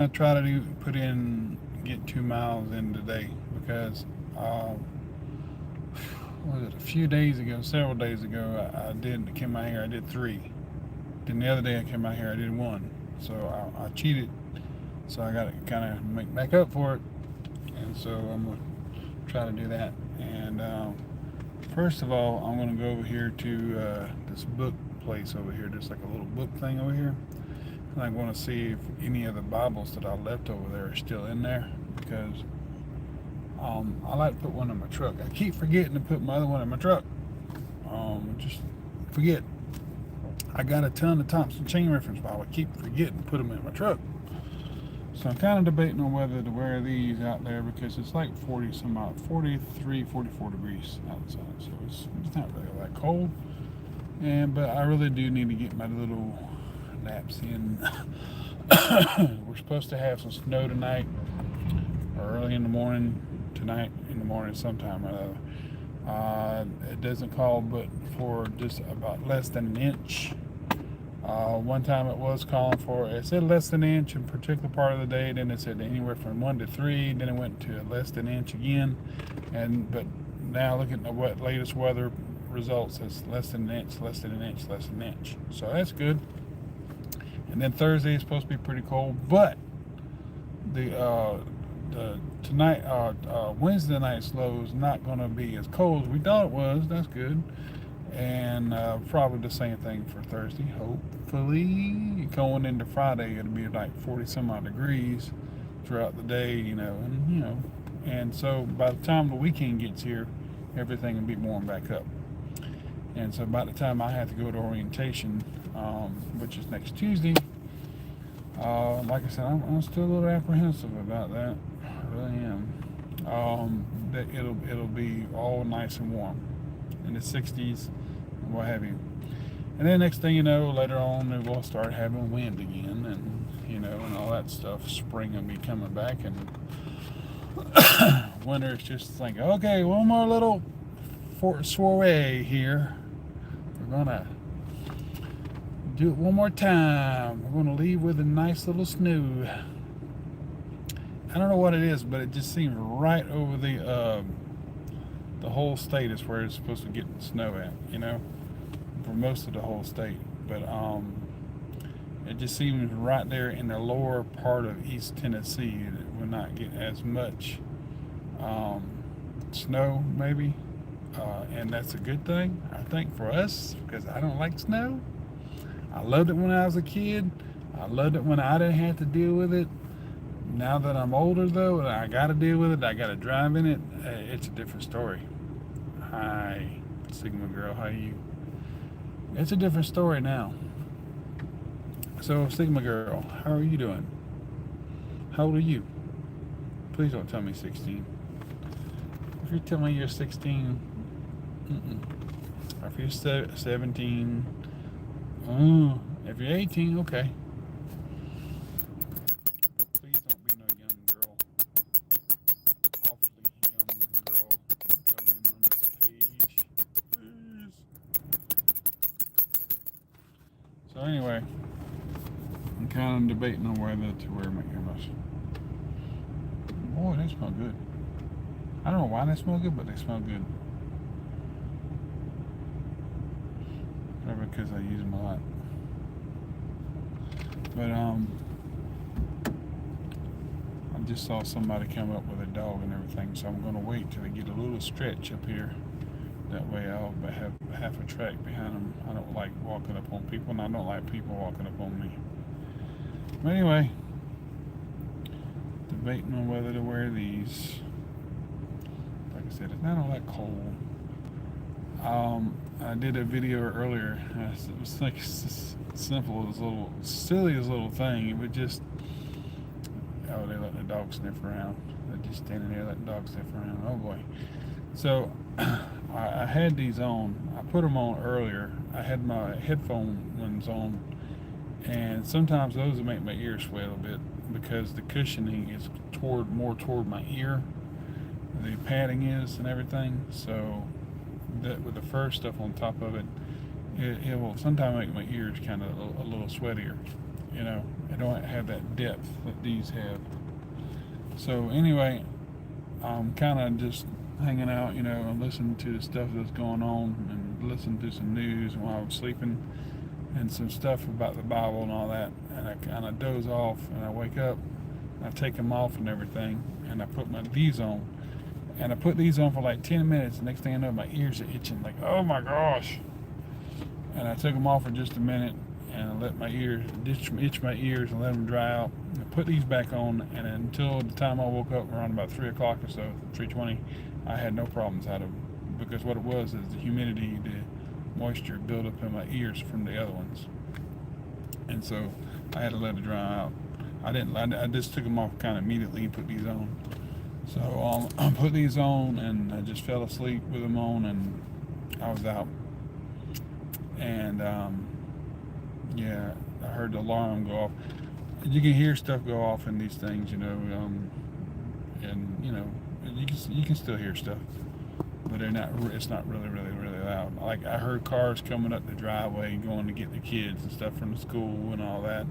I try to get 2 miles in today because was it a few days ago, several days ago, I did came out here. I did three. Then the other day I came out here, I did one. So I cheated. So I got to kind of make back up for it, and so I'm gonna try to do that. And first of all, I'm gonna go over here to this book place over here, just like a little book thing over here. And I want to see if any of the Bibles that I left over there are still in there because I like to put one in my truck. I keep forgetting to put my other one in my truck. Just forget. I got a ton of Thompson Chain Reference Bible. I keep forgetting to put them in my truck. So I'm kind of debating on whether to wear these out there because it's like 40 some odd, 43, 44 degrees outside. So it's not really that cold. But I really do need to get my little naps in. We're supposed to have some snow tonight or early in the morning, tonight in the morning sometime or other. It doesn't call but for just about less than an inch. One time it was calling for, it said less than an inch in a particular part of the day, then it said anywhere from 1 to 3, then it went to less than an inch again. But now looking at the latest weather results, it's less than an inch, less than an inch, less than an inch. So that's good. And then Thursday is supposed to be pretty cold, but Wednesday night's low is not going to be as cold as we thought it was. That's good. And probably the same thing for Thursday. Hopefully, going into Friday, it'll be like 40 some odd degrees throughout the day, and so by the time the weekend gets here, everything will be warm back up. And so by the time I have to go to orientation, which is next Tuesday, like I said, I'm still a little apprehensive about that. I really am. That it'll be all nice and warm in the 60s and what have you. And then next thing you know, later on we'll start having wind again, and and all that stuff. Spring will be coming back, and winter is just like, okay, one more little soiree here. We're gonna do it one more time. We're gonna leave with a nice little snow. I don't know what it is, but it just seems right over the whole state is where it's supposed to get snow at, for most of the whole state. But it just seems right there in the lower part of East Tennessee that we're not getting as much snow, maybe. And that's a good thing, I think, for us, because I don't like snow. I loved it when I was a kid. I loved it when I didn't have to deal with it. Now that I'm older, though, and I got to deal with it, I got to drive in it, it's a different story. Hi, Sigma girl, how are you? It's a different story now. So, Sigma girl, how are you doing? How old are you? Please don't tell me 16. If you tell me you're 16, or if you're 17, if you're 18, okay. Please don't be no young girl. Awfully young girl coming in on this page. Please. So anyway, I'm kind of debating on whether to wear my earmuffs. Boy, they smell good. I don't know why they smell good, but they smell good. Probably because I use them a lot. But I just saw somebody come up with a dog and everything, so I'm going to wait till they get a little stretch up here. That way I'll have half a track behind them. I don't like walking up on people, and I don't like people walking up on me. But anyway, debating on whether to wear these. Like I said, it's not all that cold. I did a video earlier. It was like simple as little, silly as little thing. It would just, they let the dog sniff around. They're just standing there letting the dog sniff around. Oh boy. So I had these on. I put them on earlier. I had my headphone ones on, and sometimes those will make my ears swell a bit because the cushioning is more toward my ear. The padding is and everything. So that with the fur stuff on top of it, it will sometimes make my ears kind of a little sweatier. You know, they don't have that depth that these have. So anyway, I'm kind of just hanging out, you know, and listening to the stuff that's going on, and listening to some news while I was sleeping, and some stuff about the Bible and all that. And I kind of doze off, and I wake up, and I take them off and everything, and I put these on. And I put these on for like 10 minutes. The next thing I know, my ears are itching, like, oh my gosh. And I took them off for just a minute, and I let my ears itch my ears and let them dry out. I put these back on, and until the time I woke up around about 3 o'clock or so, 3:20, I had no problems out of them. Because what it was is the humidity, the moisture built up in my ears from the other ones. And so I had to let it dry out. I just took them off kind of immediately and put these on. So I put these on, and I just fell asleep with them on, and I was out. And yeah, I heard the alarm go off. You can hear stuff go off in these things, you know, and you know, you can still hear stuff, but they're not. It's not really loud. Like I heard cars coming up the driveway, going to get the kids and stuff from the school and all that,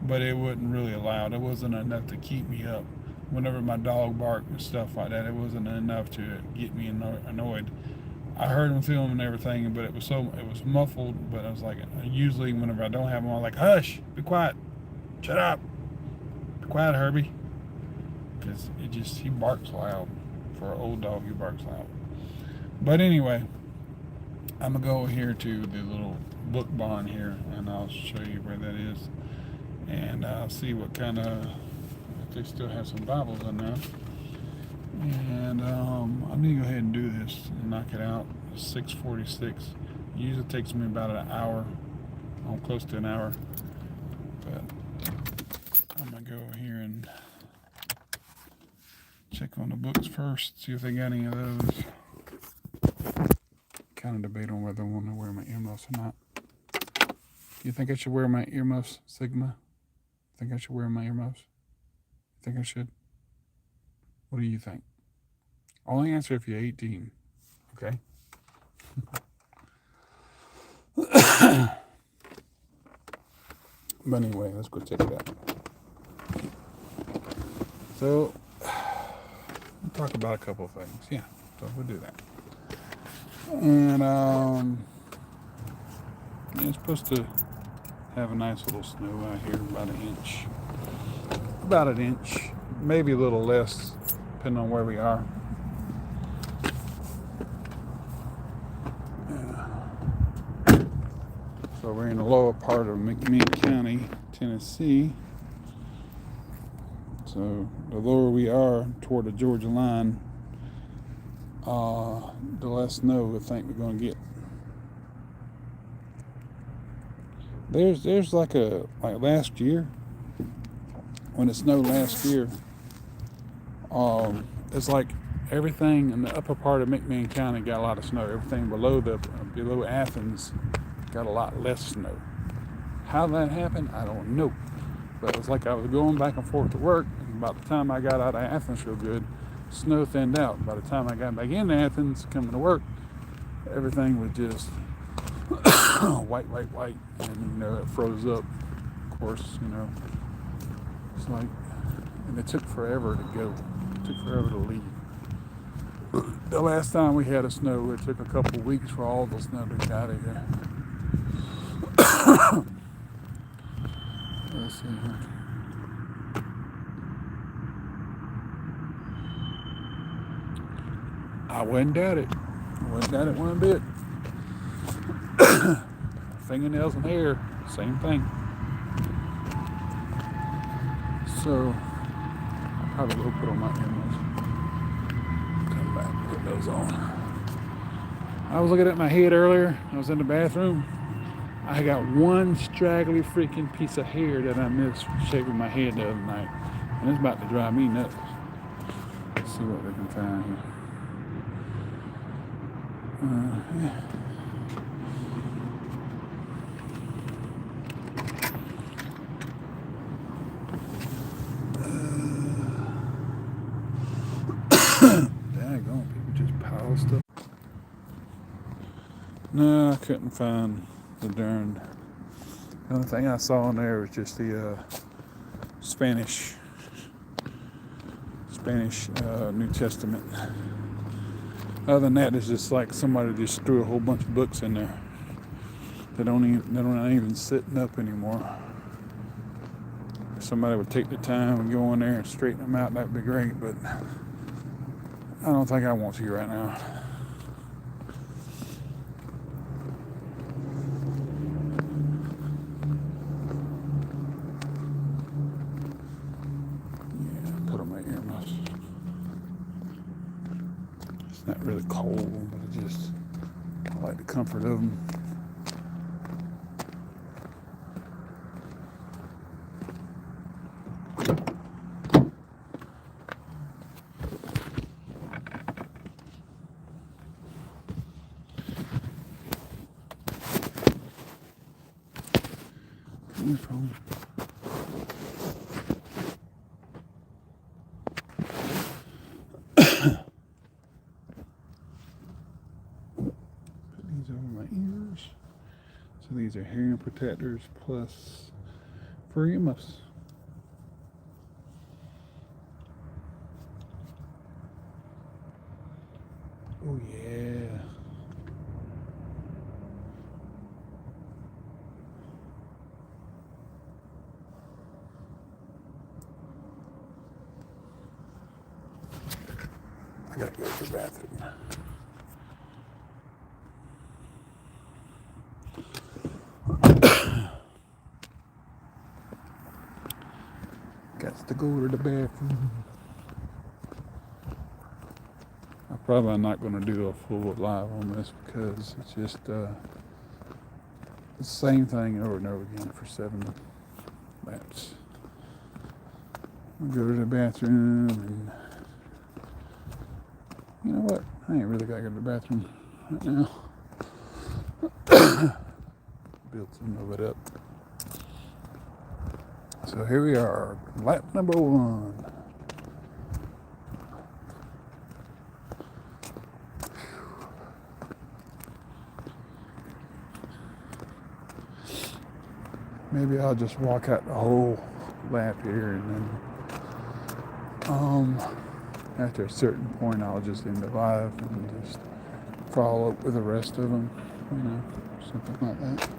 but it wasn't really loud. It wasn't enough to keep me up. Whenever my dog barked and stuff like that, it wasn't enough to get me annoyed. I heard them film and everything, but it was muffled. But I was like, usually whenever I don't have them, I'm like, hush, be quiet, shut up, be quiet, Herbie, because he barks loud. For an old dog, he barks loud. But anyway, I'm gonna go over here to the little book barn here, and I'll show you where that is, and I'll see what kind of, if they still have some Bibles in there. And I'm gonna go ahead and do this and knock it out. 6:46. Usually takes me about an hour. I'm close to an hour. But I'm gonna go over here and check on the books first, see if they got any of those. Kind of debate on whether I want to wear my earmuffs or not. Do you think I should wear my earmuffs, Sigma? Think I should wear my earmuffs? Think I should? What do you think? Only answer if you're 18, okay? But anyway, let's go check it out. So, we'll talk about a couple of things. Yeah, so we'll do that. And it's supposed to have a nice little snow out here, about an inch, maybe a little less, depending on where we are. So we're in the lower part of McMinn County, Tennessee. So the lower we are toward the Georgia line, the less snow we think we're going to get. There's like last year, when it snowed last year, it's like everything in the upper part of McMinn County got a lot of snow. Everything below Athens got a lot less snow. How that happened, I don't know. But it was like I was going back and forth to work, and by the time I got out of Athens real good, snow thinned out. By the time I got back into Athens, coming to work, everything was just white, and it froze up. Of course, it's like, and it took forever to go. It took forever to leave. The last time we had a snow, it took a couple of weeks for all the snow to get out of here. Let's see here. I wouldn't doubt it. One bit. Fingernails and hair, same thing. So I'll probably go put on my earmuffs. Come back and put those on. I was looking at my head earlier. I was in the bathroom. I got one straggly freaking piece of hair that I missed shaving my head the other night. And it's about to drive me nuts. Let's see what we can find here. Daggone, people just pile stuff. No, I couldn't find the darn The only thing I saw in there was just the Spanish New Testament. Other than that, it's just like somebody just threw a whole bunch of books in there. They're not even sitting up anymore. If somebody would take the time and go in there and straighten them out, that'd be great, but I don't think I want to right now. Yeah, put on my earmuffs. It's not really cold, but I like the comfort of them. From put these over my ears. So these are hearing protectors plus for earmuffs. Oh yeah. I gotta go to the bathroom. Got to go to the bathroom. I'm probably not going to do a full live on this because it's just the same thing over and over again for 7 laps. I'll go to the bathroom and you know what? I ain't really got to go to the bathroom right now. Build some of it up. So here we are, lap number 1. Maybe I'll just walk out the whole lap here and then after a certain point I'll just end the live and just follow up with the rest of them, something like that.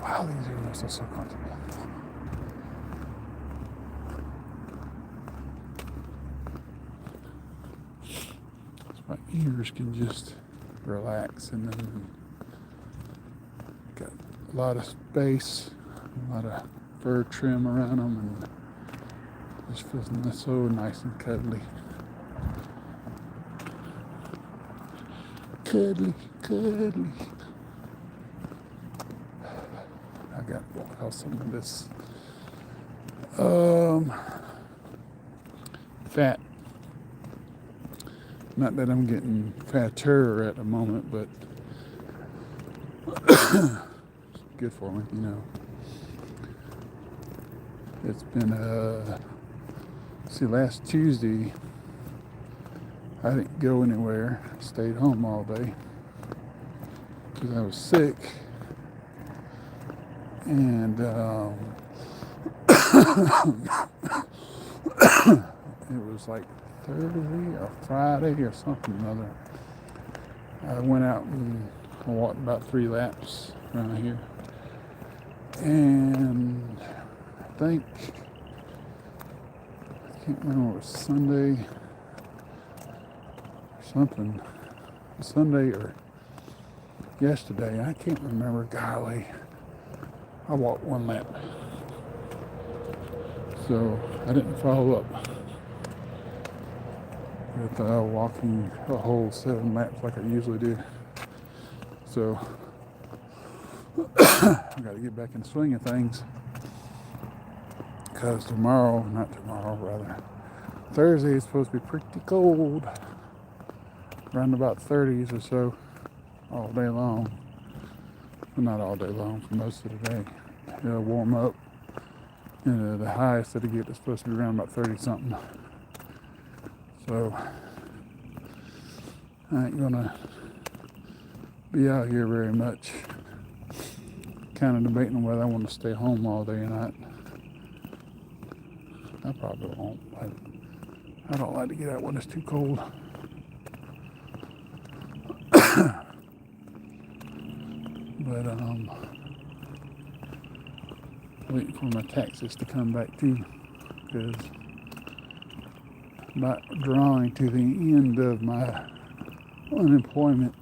Wow, these earmuffs are so comfortable. So my ears can just relax, and then got a lot of space, a lot of fur trim around them, and just feels so nice and cuddly. Cuddly. I got to walk out some of this fat. Not that I'm getting fatter at the moment, but it's good for me, It's been last Tuesday I didn't go anywhere. I stayed home all day because I was sick, and it was like Thursday or Friday or something or other. I went out and walked about 3 laps around here, and I can't remember, it was Sunday or something, Sunday or yesterday, I can't remember. Golly, I walked 1 lap, so I didn't follow up with walking a whole 7 laps like I usually do. So I got to get back in the swing of things, because Thursday is supposed to be pretty cold, around about 30s or so all day long. Well, not all day long, for most of the day. It'll warm up, and the highest it'll get is supposed to be around about 30 something. So I ain't gonna be out here very much. Kind of debating whether I want to stay home all day or not. I probably won't. I don't like to get out when it's too cold. But waiting for my taxes to come back too, because I'm about drawing to the end of my unemployment,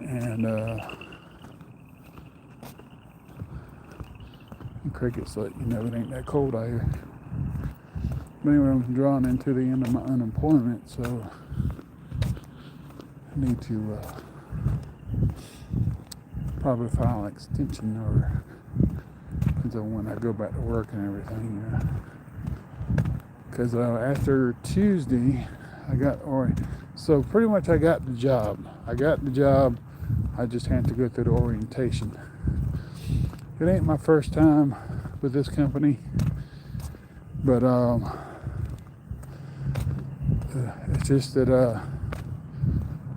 and crickets let you know it ain't that cold out here. But anyway, I'm drawing into the end of my unemployment, so I need to probably file an extension, or depends on when I go back to work and everything. Because after Tuesday, so pretty much I got the job. I just had to go through the orientation. It ain't my first time with this company, but it's just that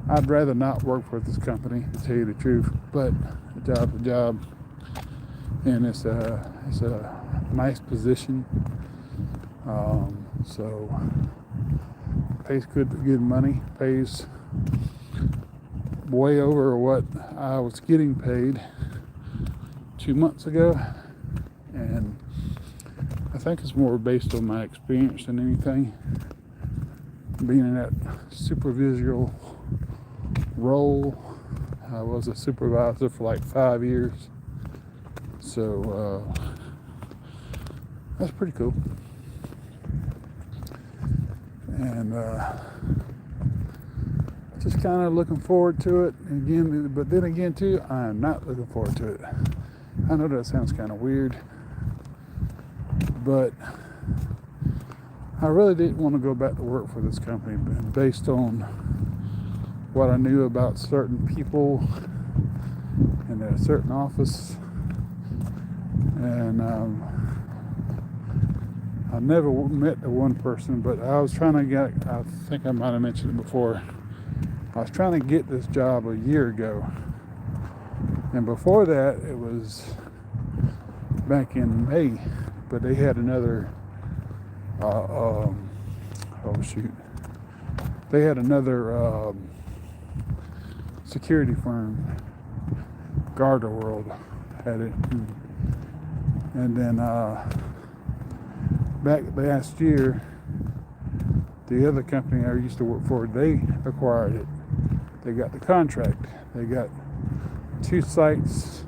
I'd rather not work for this company, to tell you the truth. But the job's a job, and it's a nice position. So pays good money, pays way over what I was getting paid 2 months ago, and I think it's more based on my experience than anything. Being in that supervisory role, I was a supervisor for like 5 years, so that's pretty cool. And just kind of looking forward to it again, but then again too, I'm not looking forward to it. I know that sounds kind of weird, but I really didn't want to go back to work for this company based on what I knew about certain people in a certain office. And I never met the one person, but I was trying to get, I think I might have mentioned it before, I was trying to get this job a year ago. And before that, it was back in May, but they had another, they had another security firm, Garda World, had it. And then back last year, the other company I used to work for, they acquired it. They got the contract. They got 2 sites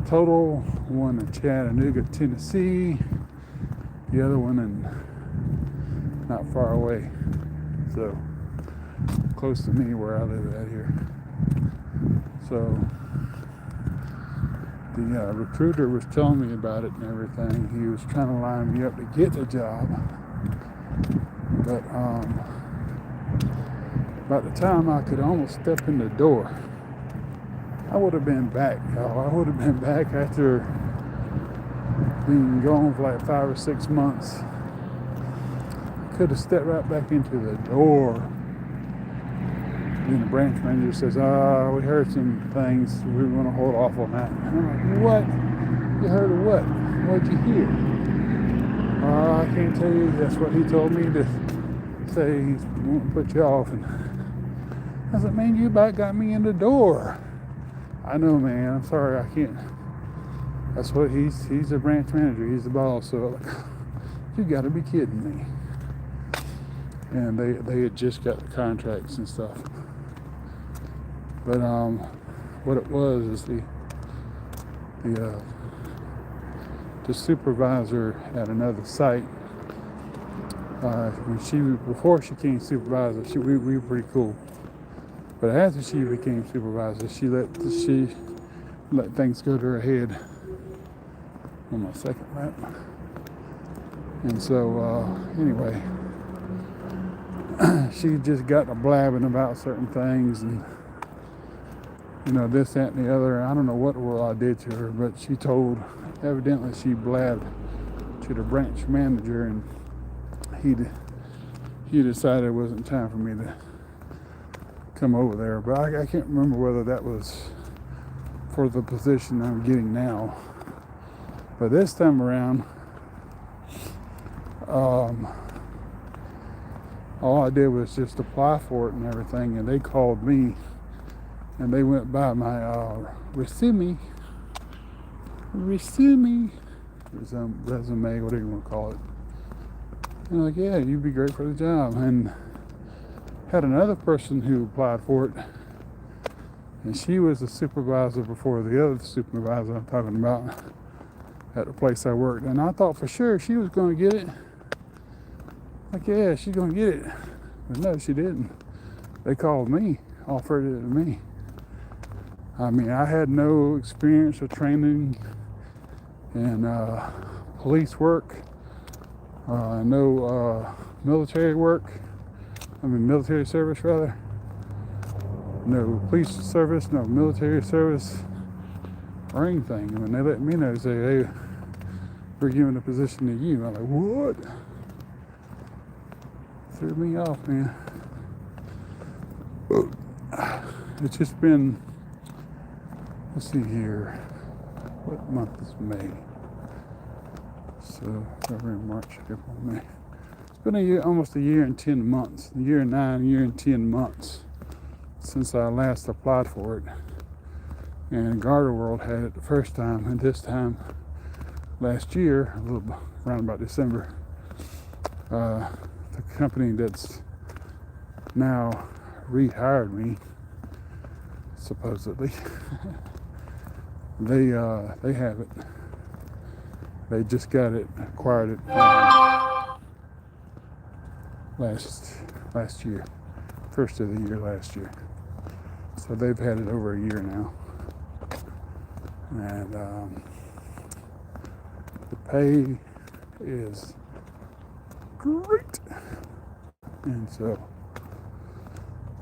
total, one in Chattanooga, Tennessee, the other one in not far away, so close to me where I live at here. So the recruiter was telling me about it and everything. He was trying to line me up to get the job, but by the time I could almost step in the door, I would have been back, y'all. I would have been back after being gone for like 5 or 6 months. Could have stepped right back into the door. And the branch manager says, we heard some things. We were going to hold off on that. And I'm like, what? You heard of what? What'd you hear? I can't tell you. That's what he told me to say. He won't put you off. And I said, man, you about got me in the door. I know, man. I'm sorry. I can't. That's what he's the branch manager. He's the boss. So like, you got to be kidding me. And they had just got the contracts and stuff. But what it was is the supervisor at another site. Before she became supervisor, we were pretty cool. But after she became supervisor, she let things go to her head on my second lap. And so anyway, she just got to blabbing about certain things, and this, that, and the other. I don't know what the world I did to her, but evidently she blabbed to the branch manager, and he decided it wasn't time for me to come over there, but I can't remember whether that was for the position I'm getting now. But this time around, all I did was just apply for it and everything, and they called me and they went by my resume, resume, whatever you want to call it. And like, yeah, you'd be great for the job. And had another person who applied for it, and she was the supervisor before the other supervisor I'm talking about at the place I worked. And I thought for sure she was going to get it. Like, yeah, she's going to get it. But no, she didn't. They called me, offered it to me. I mean, I had no experience or training in police work, no military work. Military service rather. No police service, no military service, or anything. I mean, they let me know, say, hey, we're giving the position to you. I'm like, what? Threw me off, man. It's just been, let's see here, what month is May? So February, March, April, May. It's been a year, almost a year and 10 months, a year and 10 months since I last applied for it. And Garter World had it the first time, and this time last year, a little around about December, the company that's now rehired me, supposedly, they have it. They just got it, acquired it last year, first of the year last year. So they've had it over a year now, and the pay is great, and so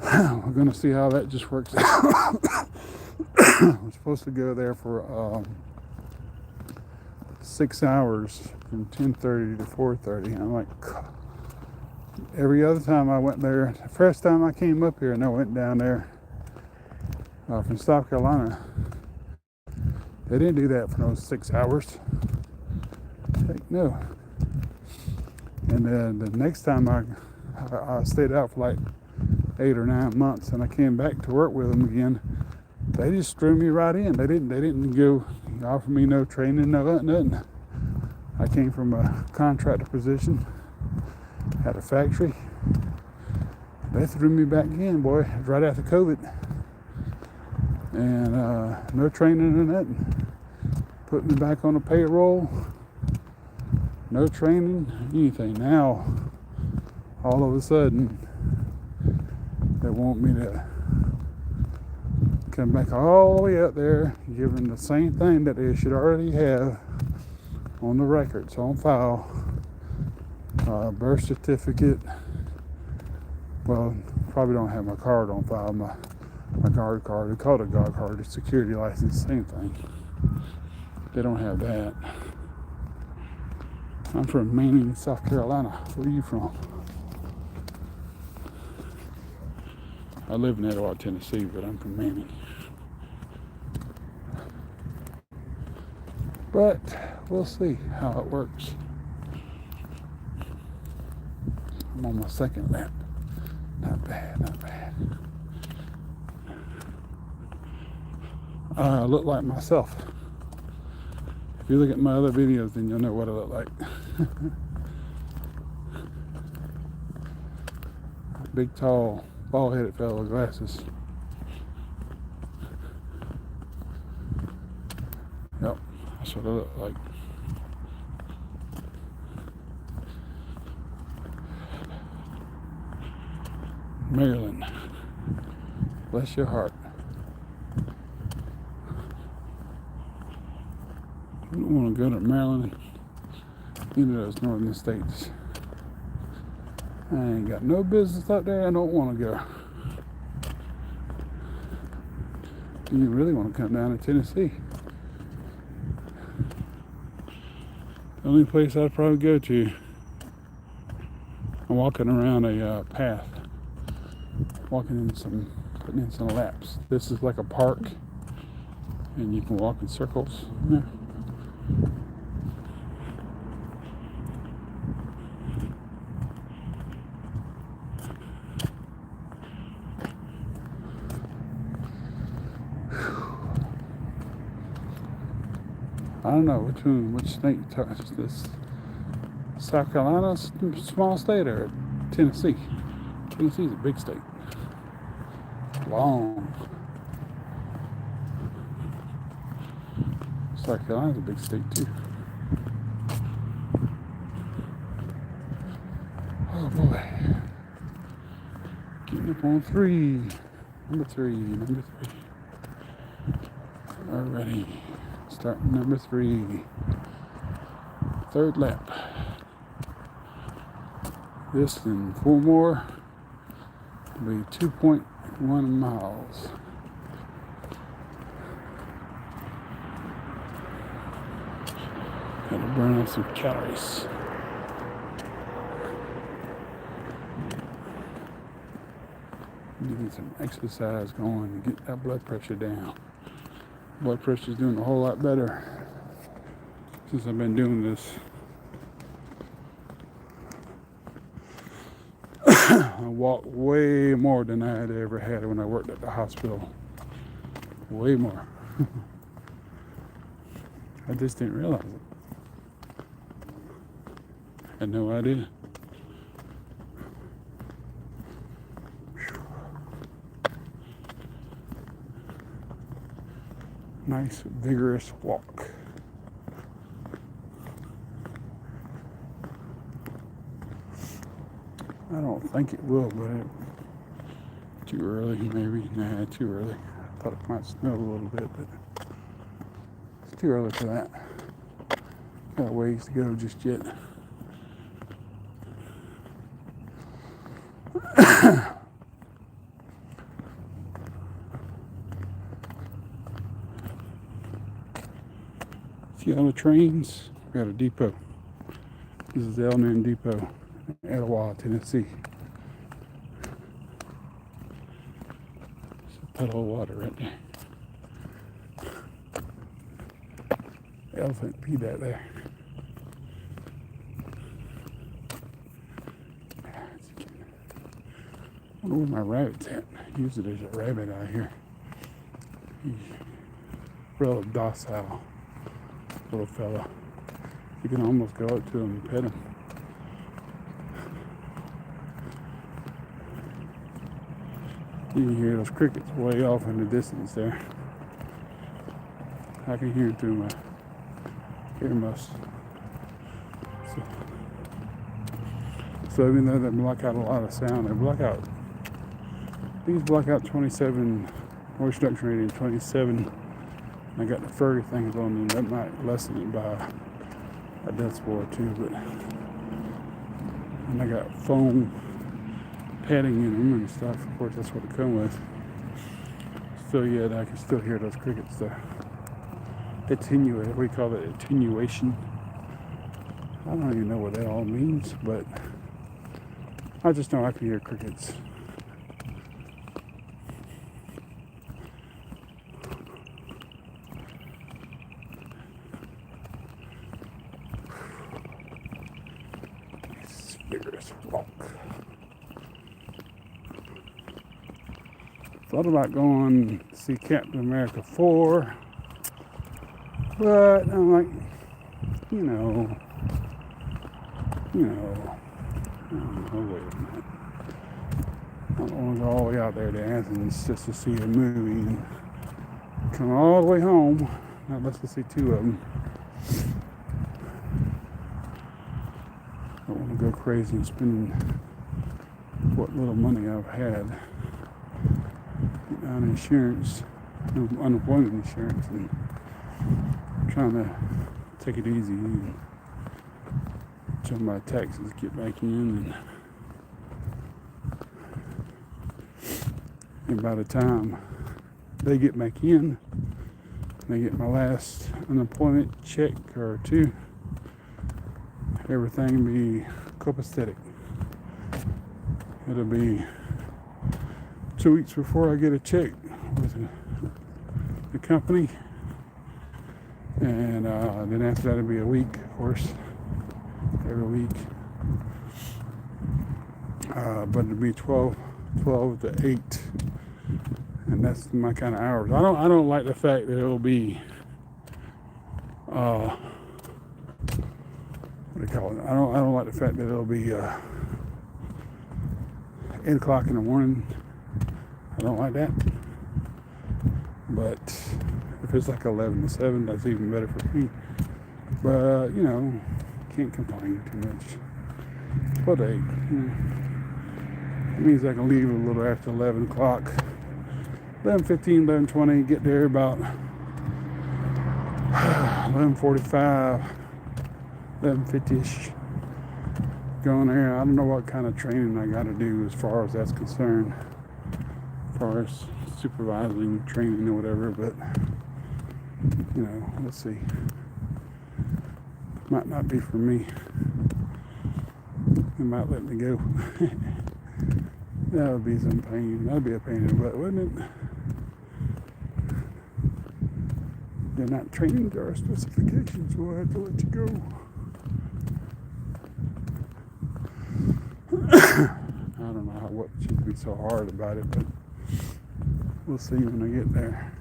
we're gonna see how that just works out. We're supposed to go there for 6 hours from 10:30 to 4:30. I'm like, every other time I went there, the first time I came up here and I went down there from South Carolina, they didn't do that for those 6 hours. Heck no. And then the next time I stayed out for like 8 or 9 months, and I came back to work with them again, they just threw me right in. They didn't go offer me no training, no nothing. I came from a contractor position at a factory. They threw me back in, boy, right after COVID. And no training or nothing. Put me back on the payroll. No training, anything. Now, all of a sudden, they want me to come back all the way up there, give them the same thing that they should already have on the records, on file. Birth certificate. Well, probably don't have my card on file, my guard card. We call it a guard card, it's security license, same thing. They don't have that. I'm from Manning, South Carolina. Where are you from? I live in Etowah, Tennessee, but I'm from Manning. But we'll see how it works. I'm on my second lap. Not bad, not bad. I look like myself. If you look at my other videos, then you'll know what I look like. Big, tall, bald-headed fellow with glasses. Yep, that's what I look like. Maryland, bless your heart. I don't want to go to Maryland, either of those northern states. I ain't got no business out there. I don't want to go. You really want to come down to Tennessee? The only place I'd probably go to, I'm walking around a path, walking in some putting in some laps. This is like a park, and you can walk in circles in there. I don't know which state is this. South Carolina, small state, or Tennessee? Tennessee's a big state. Long. South Carolina's a big state too. Oh boy. Getting up on three. Number three. Alrighty. Starting number 3. Third lap. This and 4 more will be 2.1 miles. Gotta burn off some calories. Getting some exercise going to get that blood pressure down. Blood pressure's doing a whole lot better since I've been doing this. I walked way more than I had ever had when I worked at the hospital. Way more. I just didn't realize it. Had no idea. Nice, vigorous walk. I don't think it will, but too early, maybe. Nah, too early. I thought it might snow a little bit, but it's too early for that. Got a ways to go just yet. See all the trains? We got a depot. This is the L&N Depot. Etowah, Tennessee. There's a puddle of water right there. Elephant peed out there. I wonder where my rabbit's at. Usually there's a rabbit out here. He's real docile little fella. You can almost go up to him and pet him. You can hear those crickets way off in the distance there. I can hear it through my earmuffs. So even though they block out a lot of sound, these block out 27, voice reduction rating 27. I got the furry things on them, that might lessen it by a decibel or two, but and I got foam padding in them and stuff. Of course, that's what it comes with. Still yet, I can still hear those crickets there. Attenuate, we call it attenuation. I don't even know what that all means, but I just know I can hear crickets. Vigorous walk. Thought about going to see Captain America 4, but I'm like, you know, oh, wait a minute. I don't want to go all the way out there to Athens just to see a movie and come all the way home. Not let's see 2 of them. I don't want to go crazy and spending what little money I've had on insurance, unemployment insurance, and trying to take it easy and until my taxes get back in, and by the time they get back in, they get my last unemployment check or 2, everything be copacetic. It'll be 2 weeks before I get a check with the company, and then after that it'll be a week, of course, every week. But it'll be 12 to 8, and that's my kind of hours. I don't like the fact that it'll be what do you call it? I don't like the fact that it'll be 8 o'clock in the morning. I don't like that. But if it's like 11 to 7, that's even better for me. But can't complain too much. 12 to 8. It means I can leave a little after 11 o'clock. 11:15, 11:20, get there about 11:45, 11:50ish. Going there. I don't know what kind of training I got to do as far as that's concerned, as far as supervising, training, or whatever. But let's see. Might not be for me. They might let me go. That would be some pain. That'd be a pain in the butt, wouldn't it? They're not training to our specifications. We'll have to let you go. I don't know what should be so hard about it, but we'll see when I get there.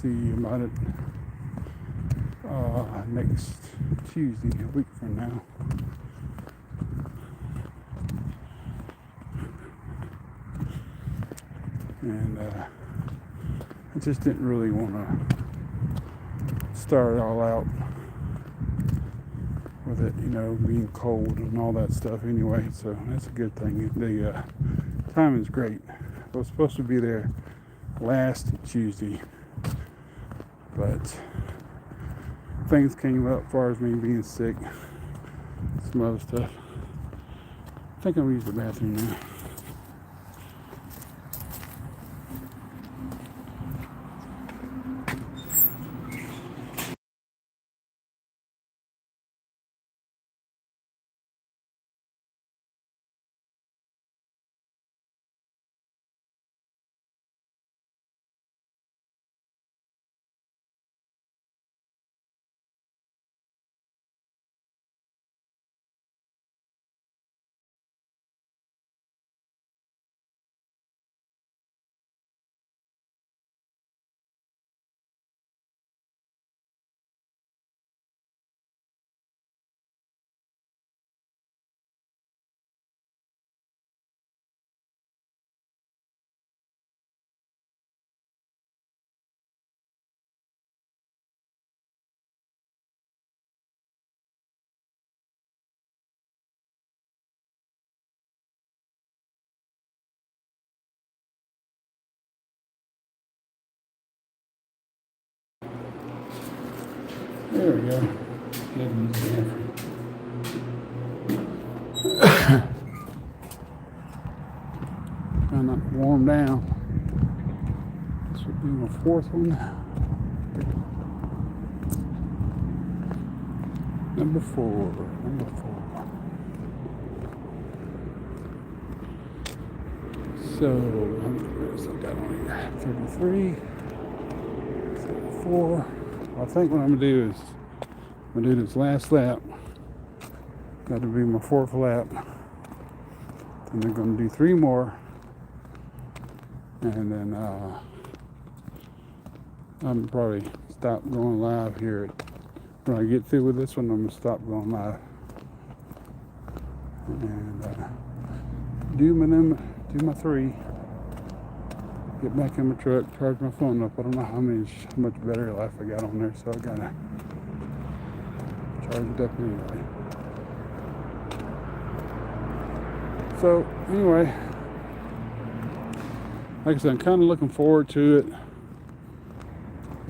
See about it next Tuesday, a week from now. And I just didn't really want to start it all out with it, being cold and all that stuff anyway. So that's a good thing. The time is great. I was supposed to be there last Tuesday, but things came up as far as me being sick, some other stuff. I think I'm going to use the bathroom now. There we go. Trying not to warm down. This would be my fourth one. Number four. So, how many minutes I got on here? 33, 34. I think what I'm going to do is I'm going to do this last lap. Got to be my fourth lap. And they're going to do 3 more. And then I'm probably stop going live here. When I get through with this one, I'm going to stop going live. And do my 3. Get back in my truck, charge my phone up. I don't know how much battery life I got on there, so I gotta charge it up anyway. So anyway, like I said, I'm kind of looking forward to it,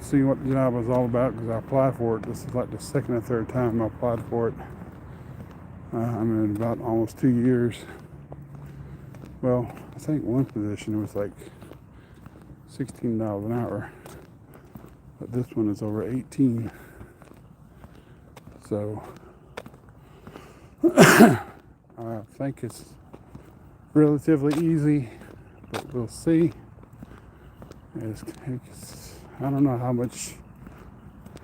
seeing what the job was all about, because I applied for it. This is like the second or third time I applied for it. I'm in about almost 2 years. Well, I think one position was like $16 an hour, but this one is over 18. So I think it's relatively easy, but we'll see. I don't know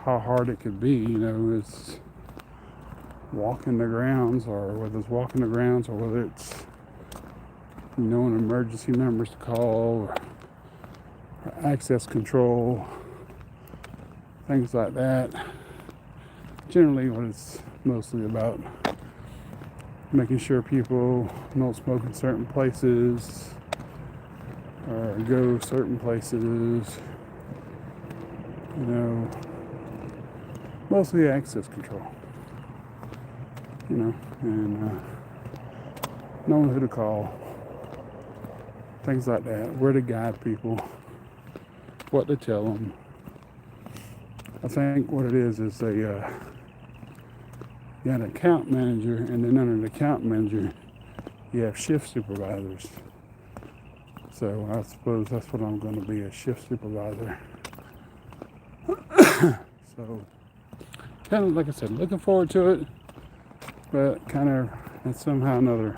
how hard it could be. It's walking the grounds, or whether it's walking the grounds, or whether it's knowing emergency numbers to call, or access control, things like that. Generally, what it's mostly about, making sure people don't smoke in certain places or go certain places. Mostly access control. And knowing who to call, things like that, where to guide people, what to tell them. I think what it is you got an account manager, and then under the account manager, you have shift supervisors. So I suppose that's what I'm going to be, a shift supervisor. So, kind of like I said, looking forward to it, but kind of, and somehow or another,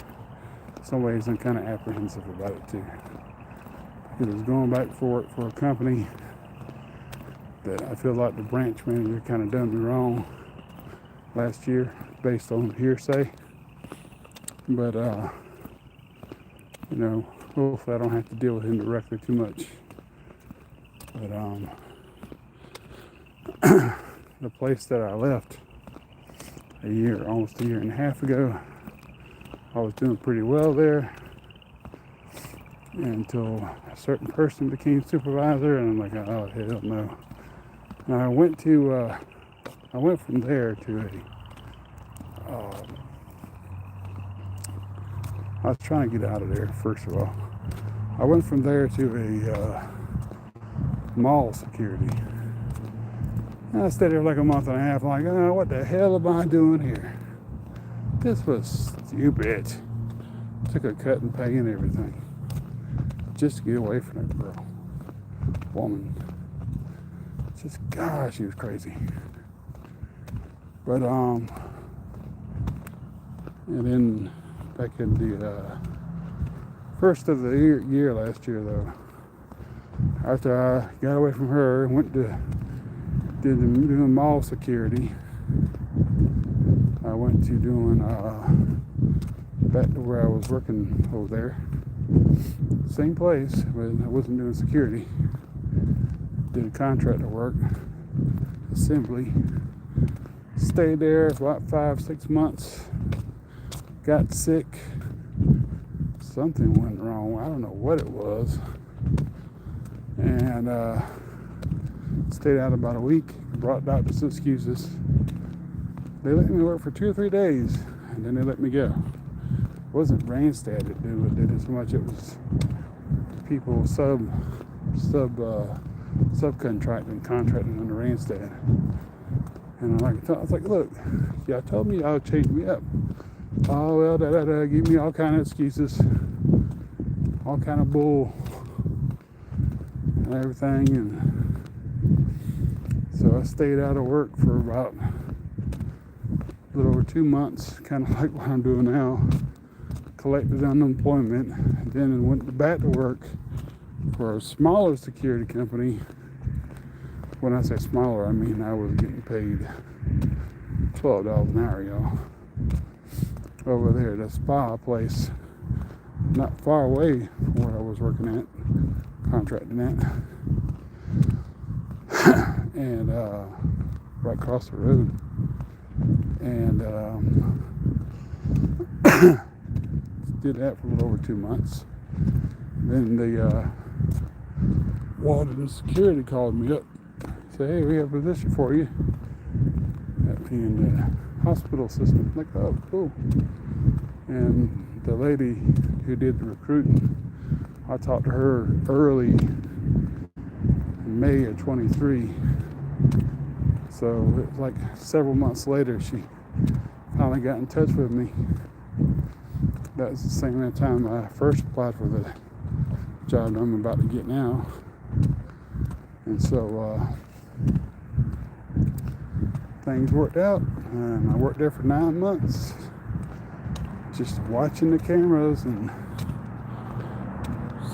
some ways I'm kind of apprehensive about it too. Because it's going back for a company that I feel like the branch manager kind of done me wrong last year based on hearsay. But, hopefully I don't have to deal with him directly too much. But, the place that I left almost a year and a half ago, I was doing pretty well there until a certain person became supervisor, and I'm like, oh hell no. And I went from there to I was trying to get out of there, first of all. I went from there to a mall security. And I stayed there like a month and a half, like, oh, what the hell am I doing here? This was stupid. Took a cut in pay and everything, just to get away from that woman. Just, gosh, she was crazy. But, and then back in the first of the year last year, though, after I got away from her and went to doing mall security, I went to doing back to where I was working over there, same place, but I wasn't doing security. Did contractor work, assembly. Stayed there for about 5-6 months. Got sick. Something went wrong. I don't know what it was. And stayed out about a week. Brought doctor's excuses. They let me work for 2 or 3 days, and then they let me go. It wasn't Randstad that did it so much. It was people subcontracting, contracting under Randstad. And I was like, look, y'all told me y'all changed me up. Oh, well, give me all kind of excuses, all kind of bull and everything. And so I stayed out of work for about a little over 2 months, kind of like what I'm doing now. Collected unemployment, and then went back to work for a smaller security company. When I say smaller, I mean I was getting paid $12 an hour, y'all. Over there, the spa place, not far away from where I was working at, contracting at, and right across the road. And did that for a little over 2 months. Then the Walden Security called me up, said, hey, we have a position for you in the hospital system. I'm like, oh, cool. And the lady who did the recruiting, I talked to her early in May of 23. So it was like several months later, she finally got in touch with me. That was the same time I first applied for the job I'm about to get now. And so things worked out, and I worked there for 9 months, just watching the cameras and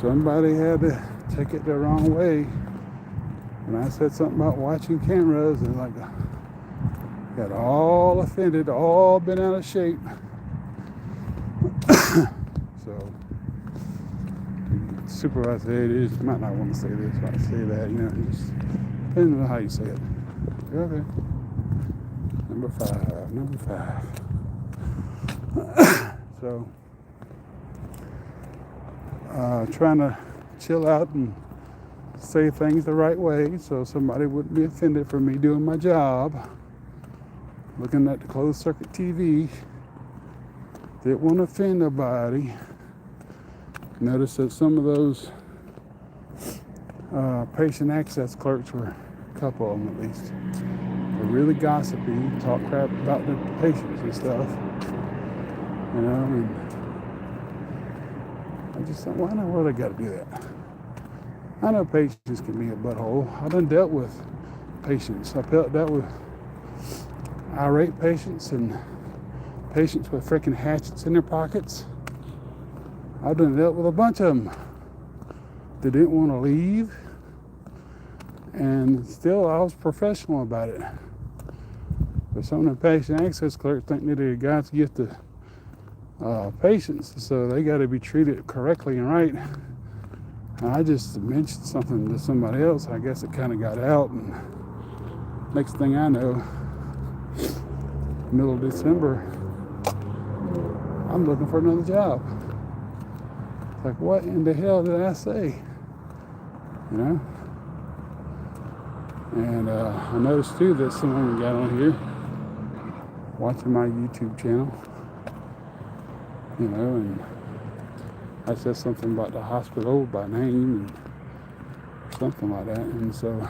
somebody had to take it the wrong way. When I said something about watching cameras, and like got all offended, all been out of shape. So supervisor, hey, it is, might not want to say this, might say that, just depending on how you say it. Okay. Number five. So trying to chill out and say things the right way so somebody wouldn't be offended for me doing my job. Looking at the closed circuit TV, didn't want to offend nobody. Noticed that some of those patient access clerks were, a couple of them at least, were really gossipy, talk crap about the patients and stuff. And I just thought, why in the world I got to do that? I know patients can be a butthole. I done dealt with patients. I dealt with irate patients and patients with freaking hatchets in their pockets. I've done dealt with a bunch of them that didn't want to leave, and still I was professional about it. But some of the patient access clerks think that they're God's gift to patients, so they got to be treated correctly and right. And I just mentioned something to somebody else. I guess it kind of got out, and next thing I know, middle of December, I'm looking for another job. It's like, what in the hell did I say? And I noticed too that someone got on here watching my YouTube channel, and I said something about the hospital by name and something like that. And so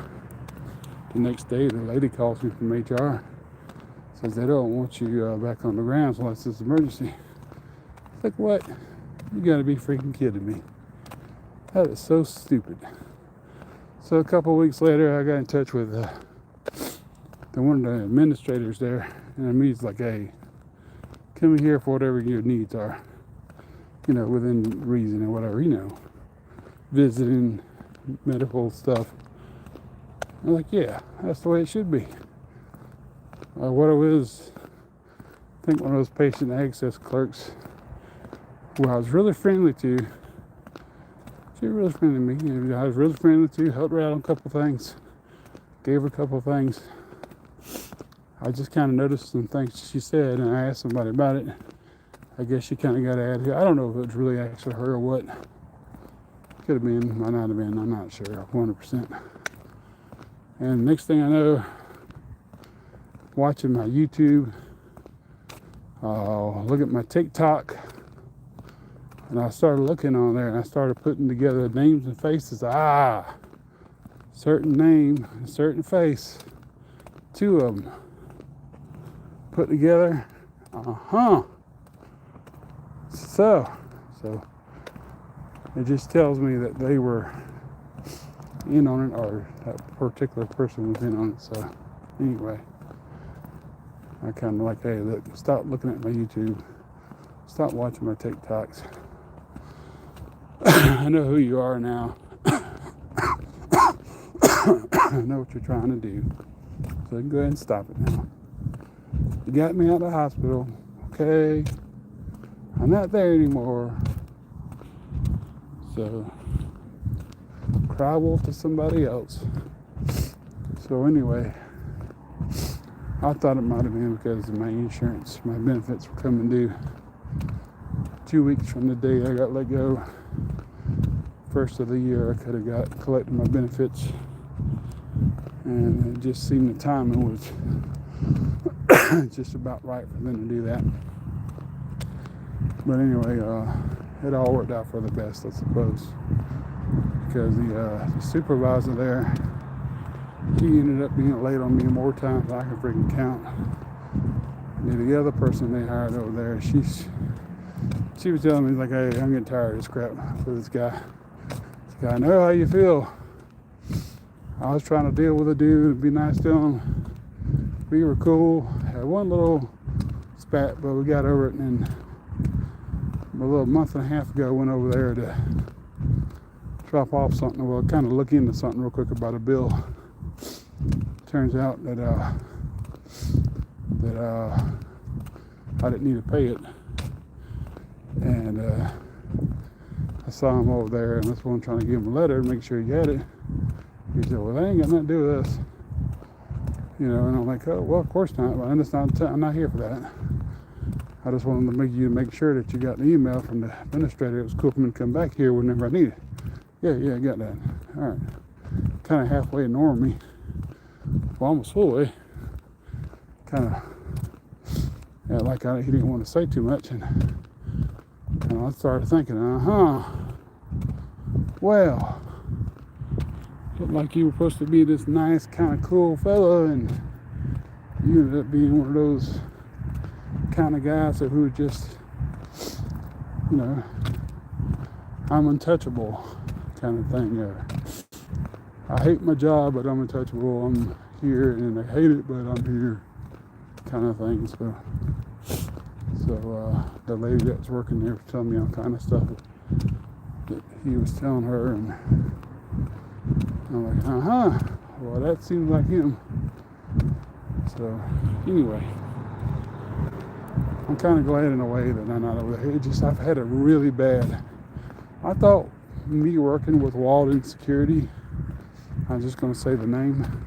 the next day, the lady calls me from HR, says they don't want you back on the grounds unless it's emergency. It's like, what? You gotta be freaking kidding me. That is so stupid. So a couple of weeks later, I got in touch with one of the administrators there, and he's like, hey, come here for whatever your needs are, within reason or whatever, visiting, medical stuff. I'm like, yeah, that's the way it should be. What it was, I think one of those patient access clerks, who I was really friendly to, she was really friendly to me. I was really friendly to, helped her out on a couple things, gave her a couple of things. I just kind of noticed some things she said, and I asked somebody about it. I guess she kind of got at it. I don't know if it was really actually her or what. Could have been, might not have been, I'm not sure, 100%. And next thing I know, watching my YouTube, look at my TikTok, and I started looking on there, and I started putting together names and faces. Certain name, certain face, two of them put together. So it just tells me that they were in on it, or that particular person was in on it. So anyway, I kind of like, hey, look, stop looking at my YouTube, stop watching my TikToks. I know who you are now. I know what you're trying to do. So go ahead and stop it now. You got me out of the hospital. Okay. I'm not there anymore. So cry wolf to somebody else. So anyway, I thought it might have been because of my insurance. My benefits were coming due 2 weeks from the day I got let go. First of the year, I could have collected my benefits, and it just seemed the timing was just about right for them to do that. But anyway, it all worked out for the best, I suppose, because the supervisor there, he ended up being late on me more times than I can freaking count. And the other person they hired over there, she was telling me, like, hey, I'm getting tired of this crap for this guy. I know how you feel. I was trying to deal with a dude and be nice to him. We were cool. Had one little spat, but we got over it. And then a little month and a half ago, I went over there to drop off something, well, kind of look into something real quick about a bill. Turns out that I didn't need to pay it, and I saw him over there, and that's why I'm trying to give him a letter to make sure he had it. He said, well, that ain't got nothing to do with us. And I'm like, oh, well, of course not. But I'm not here for that. I just wanted to make sure that you got the email from the administrator. It was cool for me to come back here whenever I need it. Yeah, I got that. All right. Kind of halfway ignoring me. Well, almost fully. Kind of, he didn't want to say too much. And I started thinking, well, looked like you were supposed to be this nice, kind of cool fella, and you ended up being one of those kind of guys who just, I'm untouchable kind of thing. I hate my job, but I'm untouchable. I'm here, and I hate it, but I'm here kind of thing. So the lady that was working there was telling me all kind of stuff that he was telling her, and I'm like, well, that seems like him. So anyway, I'm kind of glad in a way that I'm not over there. I've had a really bad, I thought me working with Walden Security, I'm just going to say the name,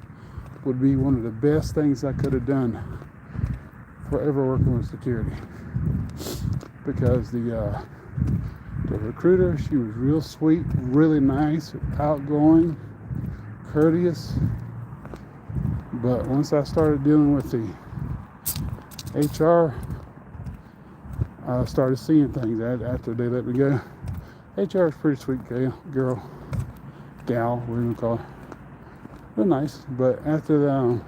would be one of the best things I could have done for ever working with security. Because the recruiter, she was real sweet, really nice, outgoing, courteous. But once I started dealing with the HR, I started seeing things after they let me go. HR is a pretty sweet gal, we're going to call her. Real nice. But after the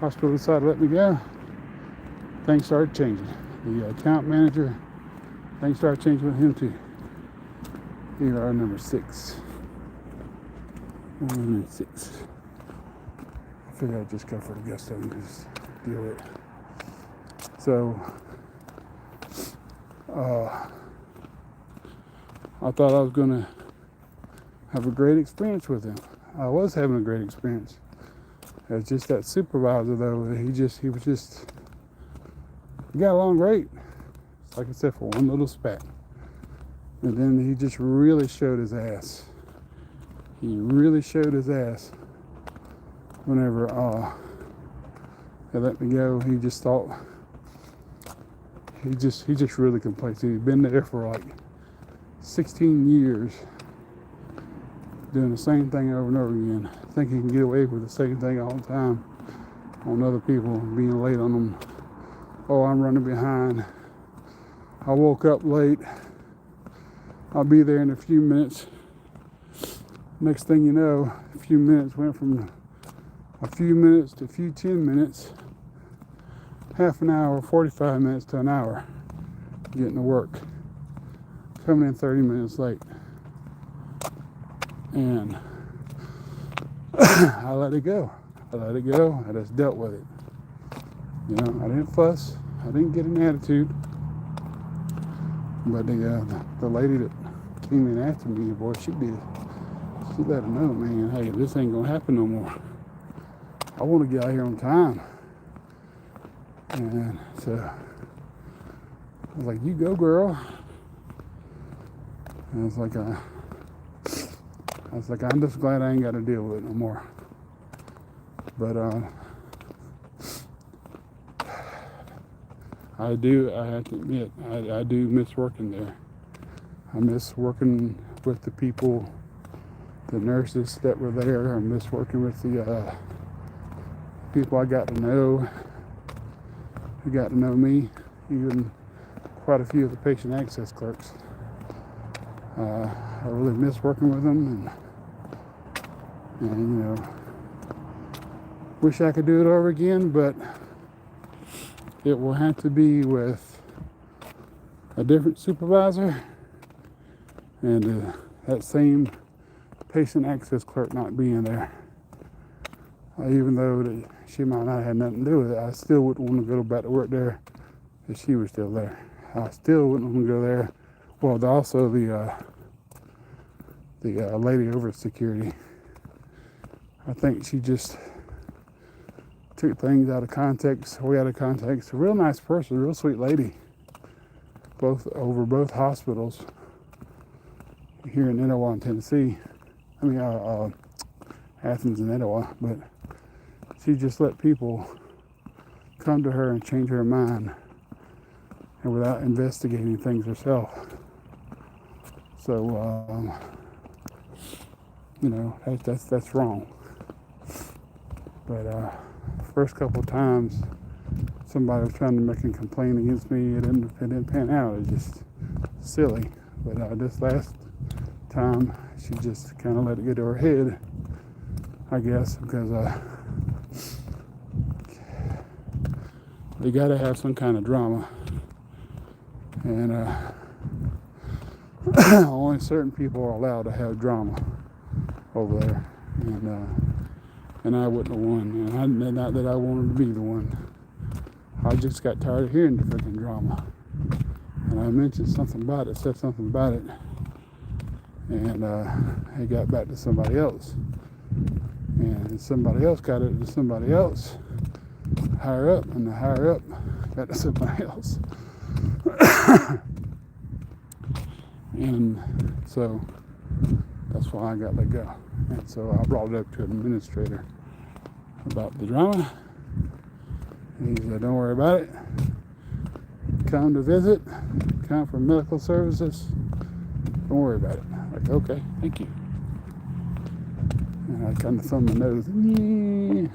hospital decided to let me go, things started changing. The account manager, things started changing with him too. Here are number 6. 1 and 6. I figured I'd just go for the gusto and just deal with it. So, I thought I was going to have a great experience with him. I was having a great experience. It's just that supervisor, though, we got along great. Like I said, for one little spat. And then he just really showed his ass. He really showed his ass whenever they let me go. He just thought, he just really complacent. He'd been there for like 16 years doing the same thing over and over again. Think he can get away with the same thing all the time on other people, being late on them. Oh, I'm running behind. I woke up late. I'll be there in a few minutes. Next thing you know, a few minutes went from a few minutes to a few 10 minutes, half an hour, 45 minutes to an hour getting to work. Coming in 30 minutes late. And I let it go. I just dealt with it. I didn't fuss. I didn't get an attitude. But the lady that came in after me, boy, she let her know, man, hey, this ain't gonna happen no more. I want to get out here on time. And so I was like, you go, girl. And I was like, I'm just glad I ain't got to deal with it no more. But I have to admit, I do miss working there. I miss working with the people, the nurses that were there. I miss working with the people I got to know, who got to know me, even quite a few of the patient access clerks. I really miss working with them, and wish I could do it over again, but it will have to be with a different supervisor and that same patient access clerk not being there. Even though she might not have nothing to do with it, I still wouldn't want to go back to work there if she was still there. I still wouldn't want to go there. Well, also the lady over security. I think she just took things out of context, way out of context. A real nice person, real sweet lady. Both hospitals here in Etowah, Tennessee. I mean, Athens and Etowah. But she just let people come to her and change her mind, and without investigating things herself. So, that's wrong. But first couple of times, somebody was trying to make a complaint against me. It didn't pan out. It was just silly. But this last time, she just kind of let it get to her head, I guess, because you got to have some kind of drama, and only certain people are allowed to have drama over there, and I wasn't the one, and not that I wanted to be the one. I just got tired of hearing the freaking drama, and I mentioned something about it, said something about it, and it got back to somebody else, and somebody else got it to somebody else higher up, and the higher up got to somebody else. And so that's why I got let go. And so I brought it up to an administrator about the drama. And he said, don't worry about it. Come to visit, come for medical services. Don't worry about it. I'm like, okay, thank you. And I kind of thumbed my nose. Yeah.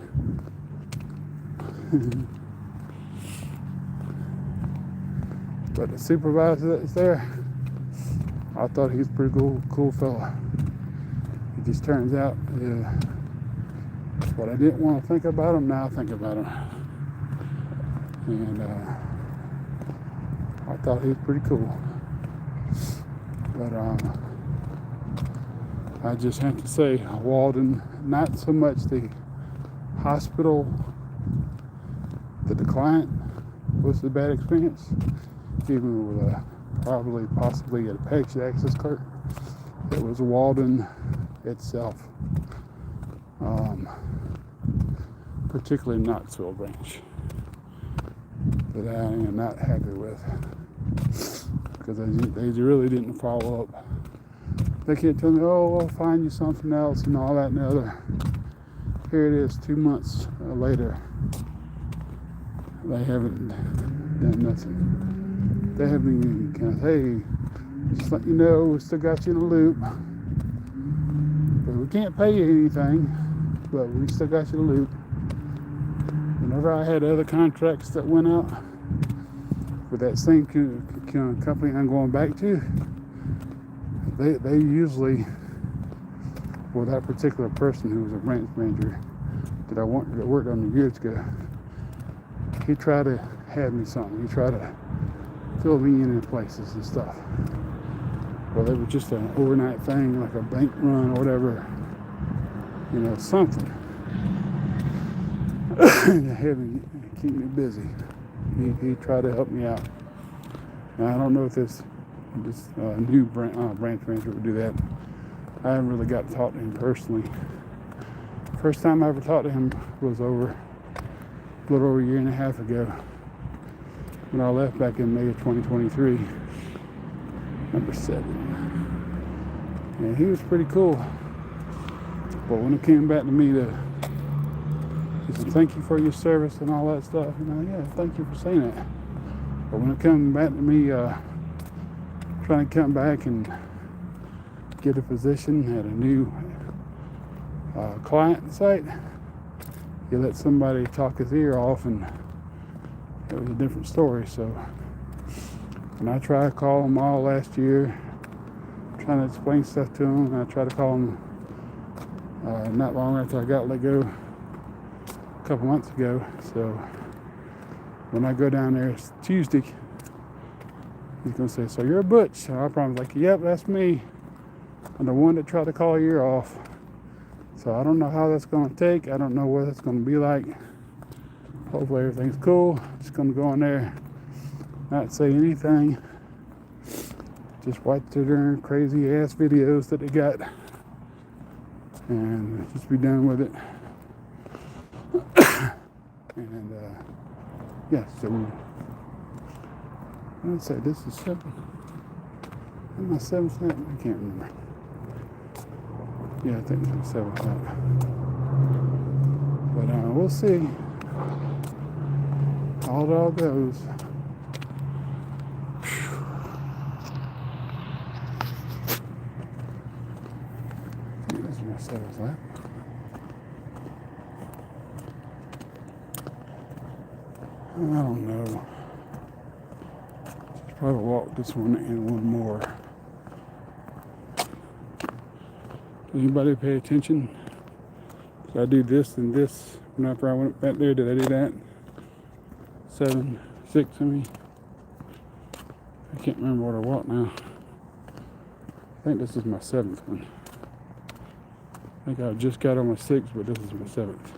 But the supervisor that's there, I thought he was a pretty cool fella. It just turns out, what I didn't want to think about him, now I think about him. And I thought he was pretty cool. But I just have to say, Walden, not so much the hospital, the client was the bad experience, even with possibly a package access cart. It was Walden itself, particularly Knoxville branch, that I am not happy with, because they really didn't follow up. They can't tell me, oh, I'll find you something else and all that and the other. Here it is, 2 months later. They haven't done nothing. They haven't even kind of, hey, just let you know, we still got you in a loop. But we can't pay you anything, but we still got you in a loop. Whenever I had other contracts that went out with that same company I'm going back to, they usually, well, that particular person who was a branch manager that worked on me years ago, he tried to have me something. He tried to fill me in places and stuff. Well, it was just an overnight thing, like a bank run or whatever, something. To have me, keep me busy. He tried to help me out. Now, I don't know if this new branch manager would do that. I haven't really got to talk to him personally. First time I ever talked to him was a little over a year and a half ago, when I left back in May of 2023, number 7. And he was pretty cool. But when it came back to me he said, thank you for your service and all that stuff. Yeah, thank you for saying that. But when it came back to me trying to come back and get a position at a new client site, you let somebody talk his ear off, and it was a different story. So when I tried to call them all last year, trying to explain stuff to them, and I tried to call them not long after I got let go a couple months ago. So when I go down there Tuesday, he's going to say, so you're Butch? So I probably like, yep, that's me. I'm the one that tried to call your ear off. So I don't know how that's going to take. I don't know what it's going to be like. Hopefully everything's cool. Just going to go in there, not say anything, just watch their crazy ass videos that they got and just be done with it. And yeah, so I'd say this is 7. Am I 7 cent? I can't remember. Yeah, I think it's 7 cent. But we'll see how it all goes. This is my 7th lap. I don't know. Probably walk this one and one more. Does anybody pay attention? Did I do this and this whenever I went back there? Did I do that? 7, 6, I mean. I can't remember what I walked now. I think this is my 7th one. I think I just got on my 6th, but this is my 7th.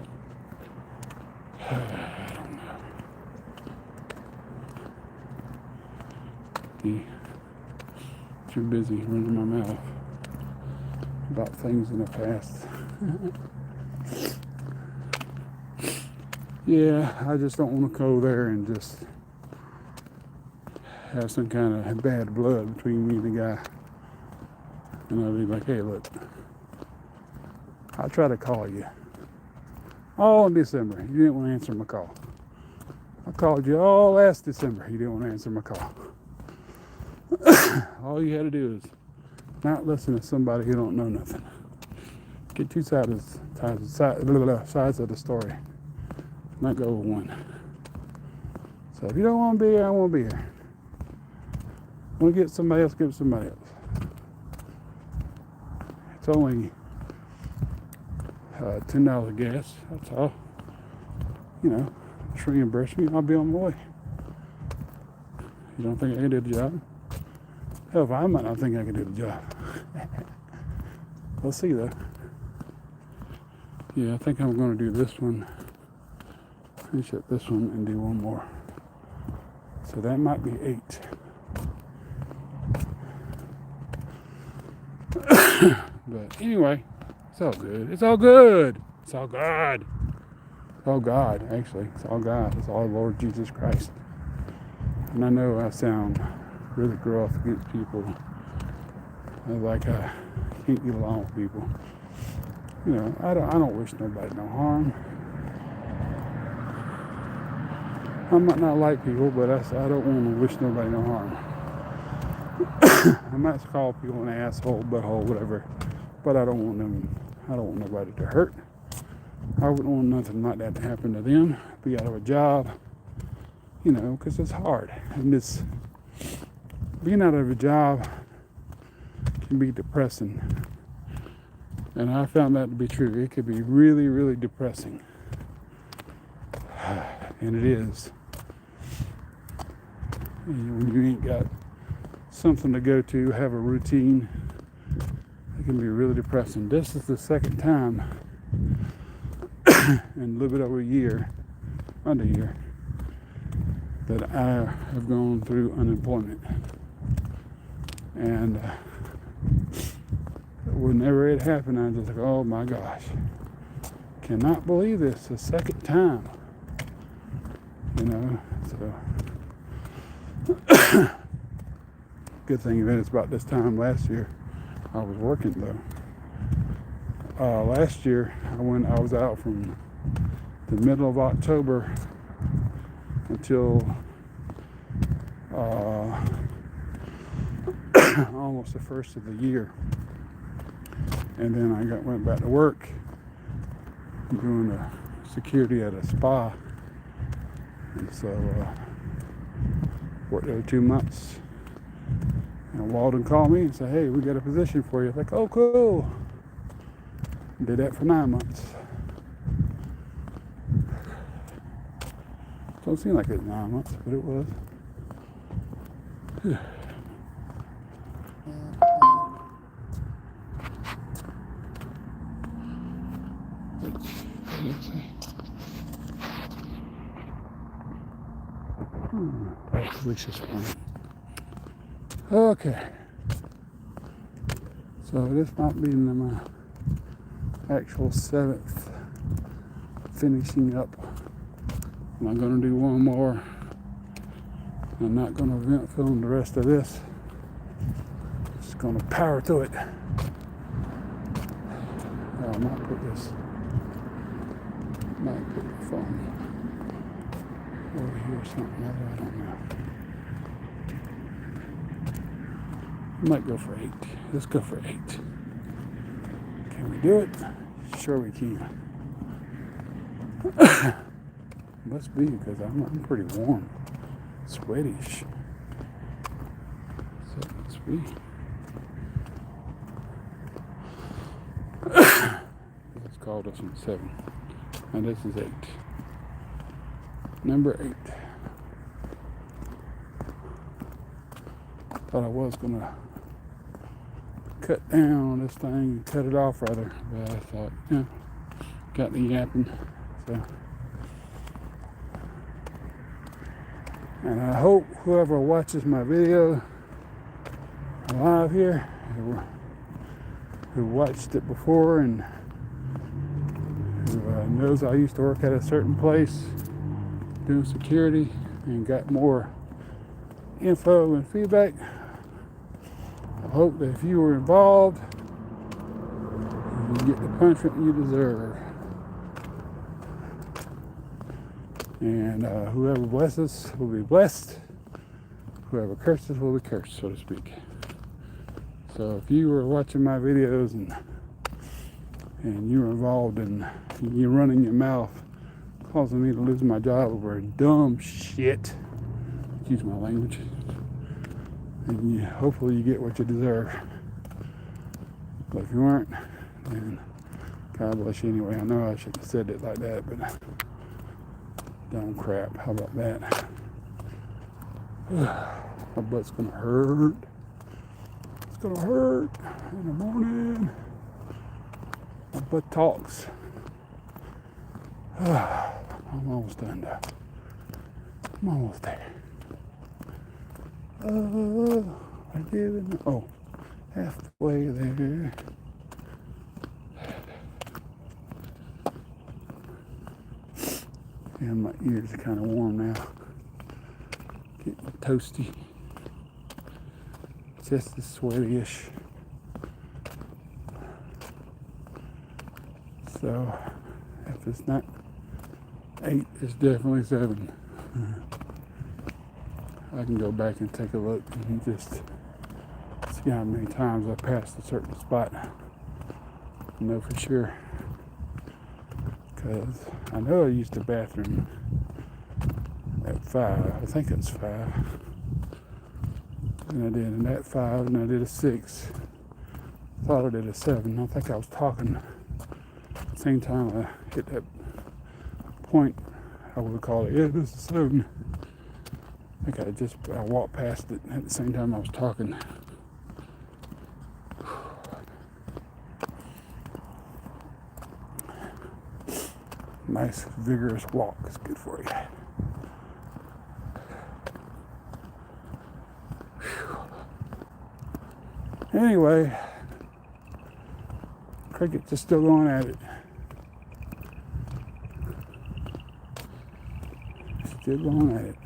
I don't know. Too busy running my mouth about things in the past. Yeah, I just don't want to go there and just have some kind of bad blood between me and the guy. And I'll be like, hey, look, I'll try to call you. All in December, you didn't want to answer my call. I called you all last December, you didn't want to answer my call. All you had to do is not listen to somebody who don't know nothing. Get two sides of the story. Not go with one. So if you don't want to be here, I won't be here. Want to get somebody else, give somebody else. It's only $10 of gas. That's all. You know, just reimburse me. I'll be on my way. You don't think I can do the job? Hell, if I might not think I can do the job. We'll see though. Yeah, I think I'm going to do this one. Finish up this one and do one more. So that might be 8. But anyway, it's all good. It's all good. It's all God. It's all God, actually. It's all God. It's all Lord Jesus Christ. And I know I sound really gruff against people. Like I can't get along with people. You know, I don't wish nobody no harm. I might not like people, but I don't want to wish nobody no harm. I might call people an asshole, butthole, whatever, but I don't want nobody to hurt. I wouldn't want nothing like that to happen to them. Be out of a job, you know, because it's hard. And being out of a job can be depressing. And I found that to be true. It could be really, really depressing. And it is. When you ain't got something to go to, have a routine, it can be really depressing. This is the second time in a little bit over under a year, that I have gone through unemployment. And whenever it happened, I was just like, oh my gosh, cannot believe this, the second time. You know, so good thing is about this time last year I was working though. Last year I was out from the middle of October until almost the first of the year, and then I went back to work doing security at a spa. And so, worked there 2 months. And Walden called me and said, hey, we got a position for you. I was like, oh, cool. Did that for 9 months. Don't seem like it's 9 months, but it was. That's delicious one. Okay. So this might be my actual 7th finishing up. I'm going to do one more. I'm not going to event film the rest of this. Just going to power through it. I might put the phone over here or something. I don't know. Might go for 8. Let's go for 8. Can we do it? Sure we can. Must be because I'm pretty warm. Sweatish. So let's be. Let's call this one 7. And this is 8. Number 8. Thought I was gonna cut down this thing and cut it off rather, but I thought, got the yapping. So, and I hope whoever watches my video live here, who watched it before and who knows I used to work at a certain place doing security and got more info and feedback. I hope that if you were involved, you get the punishment you deserve. And whoever blesses will be blessed. Whoever curses will be cursed, so to speak. So if you were watching my videos and you were involved in you running your mouth, causing me to lose my job over dumb shit, excuse my language, and hopefully you get what you deserve. But if you weren't, then God bless you anyway. I know I shouldn't have said it like that, but dumb crap. How about that? My butt's gonna hurt. It's gonna hurt in the morning. My butt talks. I'm almost done now. I'm almost there. Halfway there. And my ears are kind of warm now. Getting toasty. Just as sweaty-ish. So, if it's not 8, it's definitely 7. I can go back and take a look and just see how many times I passed a certain spot. I know for sure. Because I know I used the bathroom at 5. I think it's 5. And I did an at 5 and I did a 6. Thought I did a 7. I think I was talking. At the same time I hit that point, I would call it, yeah, this is 7. I think I walked past it at the same time I was talking. Nice vigorous walk is good for you. Anyway, crickets are still going at it. Still going at it.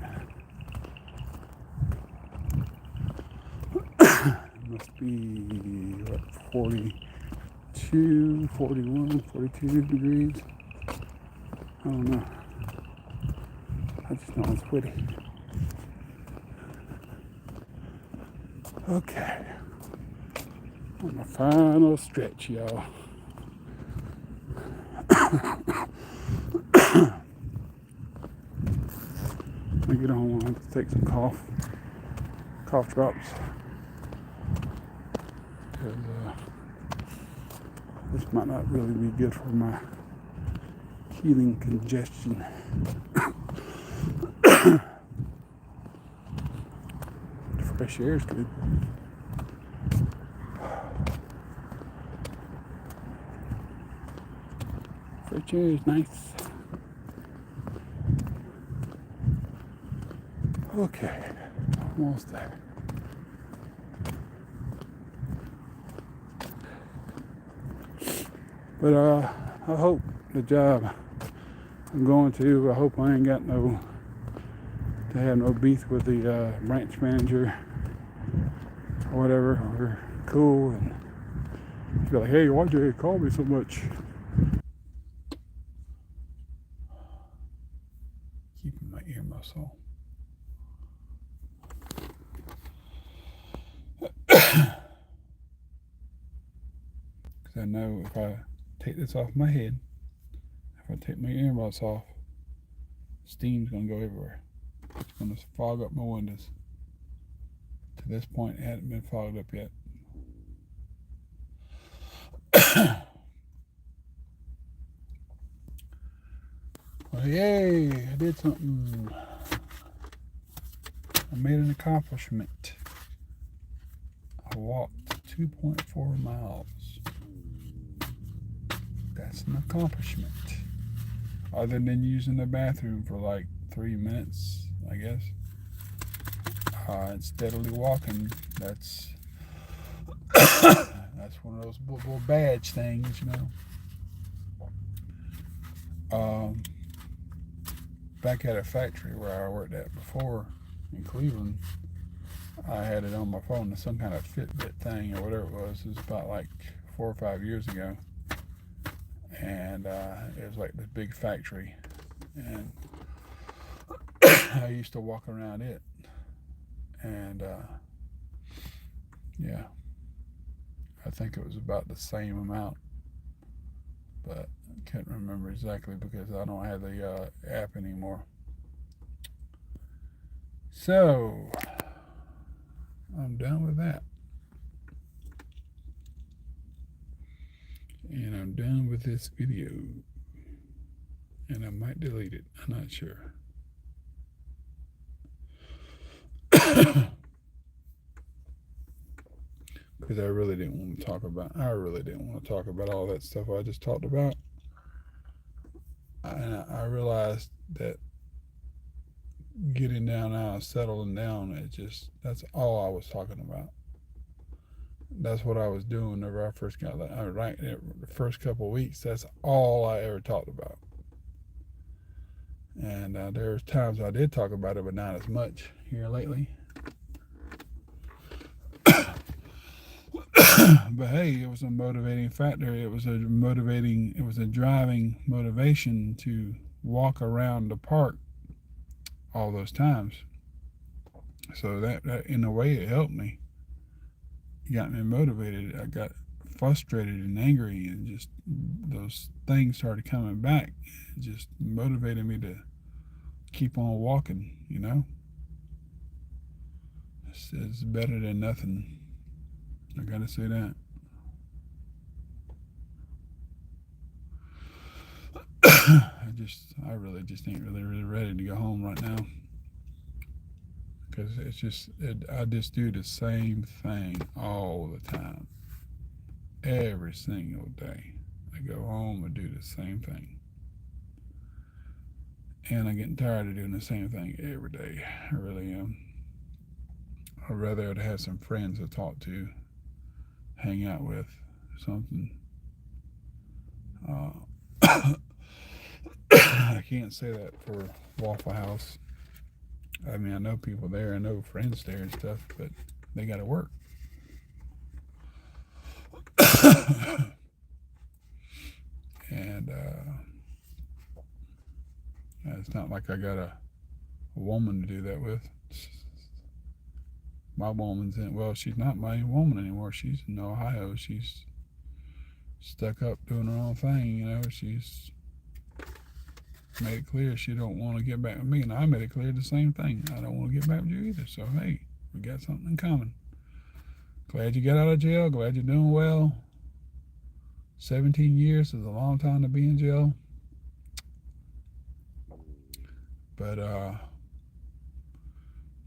Must be, 42, 41, 42 degrees. I don't know. I just know it's witty. Okay. On my final stretch, y'all. When I get home, I have to take some cough drops. Because this might not really be good for my healing congestion. Fresh air is good. Fresh air is nice. Okay, almost there. But I hope the job I'm going to, I hope I ain't got to have no beef with the branch manager or whatever. We're cool and be like, hey, why'd you call me so much? Keeping my earmuffs on. Because I know if I take this off my head, if I take my earmuffs off, steam's going to go everywhere. It's going to fog up my windows. To this point, it hadn't been fogged up yet. Well, yay, I did something. I made an accomplishment. I walked 2.4 miles. That's an accomplishment. Other than using the bathroom for like 3 minutes, I guess. And steadily walking, that's one of those little badge things, you know. Back at a factory where I worked at before in Cleveland, I had it on my phone, some kind of Fitbit thing or whatever it was. It was about like 4 or 5 years ago, and it was like this big factory, and I used to walk around it, and yeah, I think it was about the same amount, but I can't remember exactly because I don't have the app anymore. So I'm done with that, and I'm done with this video, and I might delete it. I'm not sure. Because I really didn't want to talk about all that stuff I just talked about. And I realized that getting down now, settling down, that's all I was talking about. That's what I was doing whenever I first got right the first couple of weeks. That's all I ever talked about. And there's times I did talk about it, but not as much here lately. But hey, it was a motivating factor. It was a driving motivation to walk around the park all those times. So that in a way, it helped me. It got me motivated. I got frustrated and angry, and just those things started coming back. It just motivated me to keep on walking, you know. It's better than nothing. I gotta say that. I really just ain't really ready to go home right now, because I just do the same thing all the time, every single day. I go home and do the same thing, and I'm getting tired of doing the same thing every day. I really am. I'd rather have some friends to talk to, hang out with, something. I can't say that for Waffle House. I mean, I know people there, I know friends there and stuff, but they got to work. And it's not like I got a woman to do that with. My woman's she's not my woman anymore. She's in Ohio. She's stuck up doing her own thing, you know. She's made it clear she don't want to get back with me, and I made it clear the same thing. I don't want to get back with you either. So hey, we got something in common. Glad you got out of jail. Glad you're doing well. 17 years is a long time to be in jail. But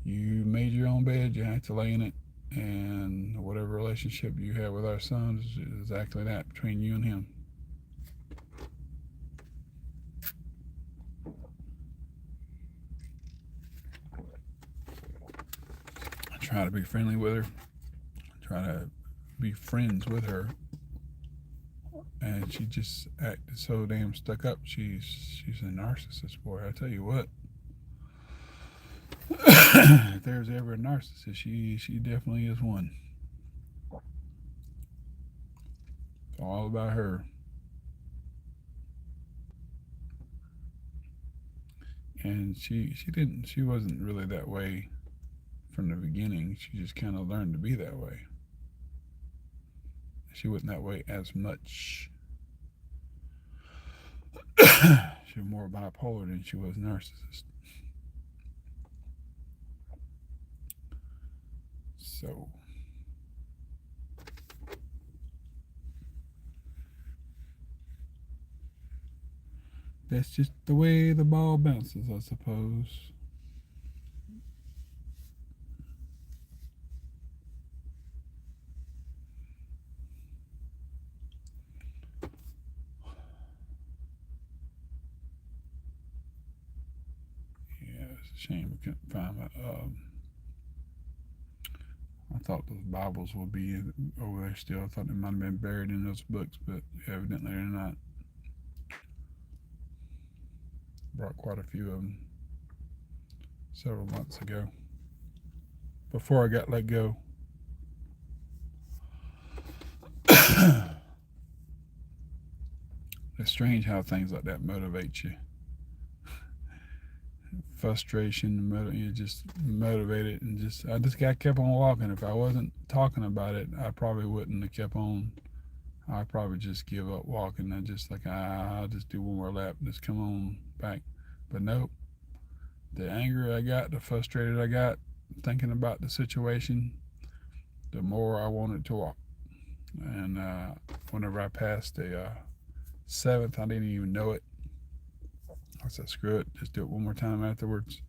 you made your own bed. You had to lay in it. And whatever relationship you have with our son is exactly that, between you and him. I try to be friendly with her. I try to be friends with her. and she just acted so damn stuck up. She's a narcissist, boy. I tell you what. If there's ever a narcissist, she definitely is one. It's all about her. And she wasn't really that way from the beginning. She just kind of learned to be that way. She wasn't that way as much. She was more bipolar than she was narcissist. So that's just the way the ball bounces, I suppose. Yeah, it's a shame we couldn't find my. I thought those Bibles would be over there still. I thought they might have been buried in those books, but evidently they're not. Brought quite a few of them several months ago before I got let go. It's strange how things like that motivate you. Frustration, you just motivated, and I just got kept on walking. If I wasn't talking about it, I probably wouldn't have kept on. I'd probably just give up walking and just like I'll just do one more lap, just come on back. But nope, the anger I got, the frustrated I got, thinking about the situation, the more I wanted to walk. And whenever I passed the seventh, I didn't even know it. I said, screw it, just do it one more time afterwards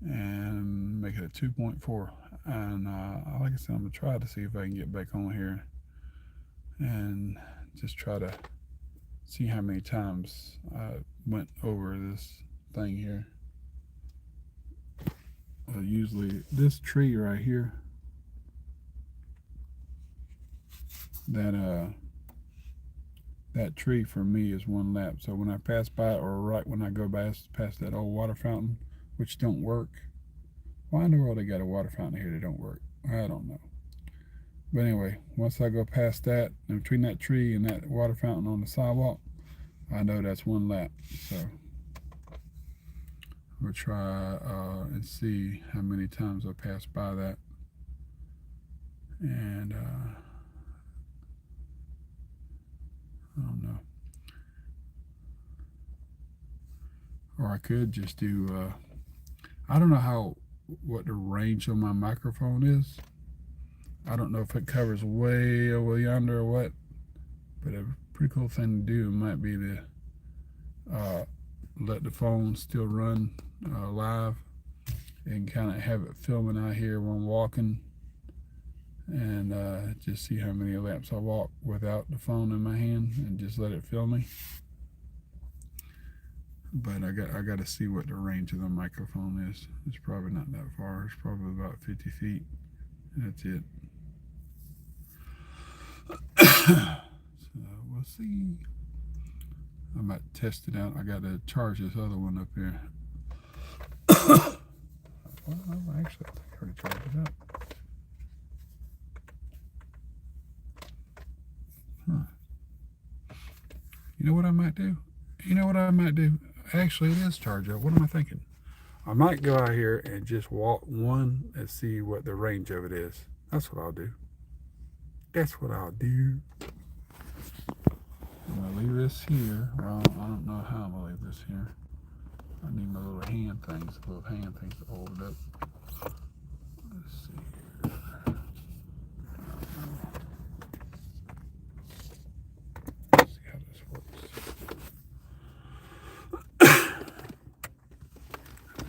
and make it a 2.4. And like I said, I'm going to try to see if I can get back on here and just try to see how many times I went over this thing here. Usually this tree right here, that tree for me is one lap. So when I pass by, or right when I go past that old water fountain, which don't work. Why in the world they got a water fountain here that don't work? I don't know. But anyway, once I go past that, and between that tree and that water fountain on the sidewalk, I know that's one lap. So we'll try and see how many times I pass by that. And I don't know. Or I could just do, I don't know what the range on my microphone is. I don't know if it covers way over yonder or what, but a pretty cool thing to do might be to let the phone still run live and kind of have it filming out here when I'm walking, and just see how many laps I walk without the phone in my hand and just let it film me. But I got to see what the range of the microphone is. It's probably not that far. It's probably about 50 feet. That's it. So we'll see. I might test it out. I got to charge this other one up here. Well, actually, I think I already charged it up. You know what I might do? Actually, it is charged up. What am I thinking? I might go out here and just walk one and see what the range of it is. That's what I'll do. I'm going to leave this here. Well, I don't know how I'm going to leave this here. I need my little hand things to hold it up. Let's see here. Let's see how this works.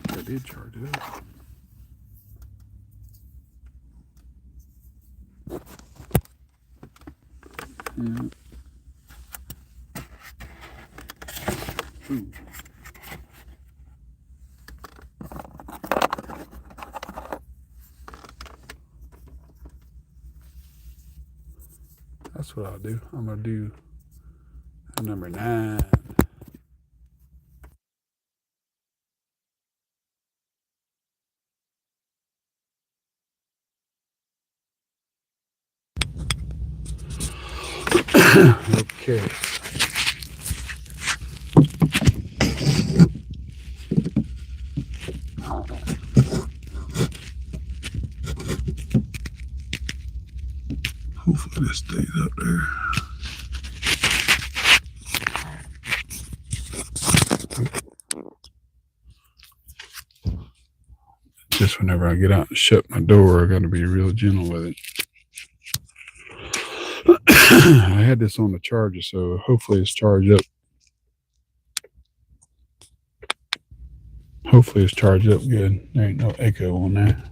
I did charge it up. Yeah. Ooh. That's what I'll do. I'm going to do Number 9. Okay. Hopefully this stays up there. Just whenever I get out and shut my door, I got to be real gentle with it. I had this on the charger, so hopefully it's charged up. Hopefully it's charged up good. There ain't no echo on there.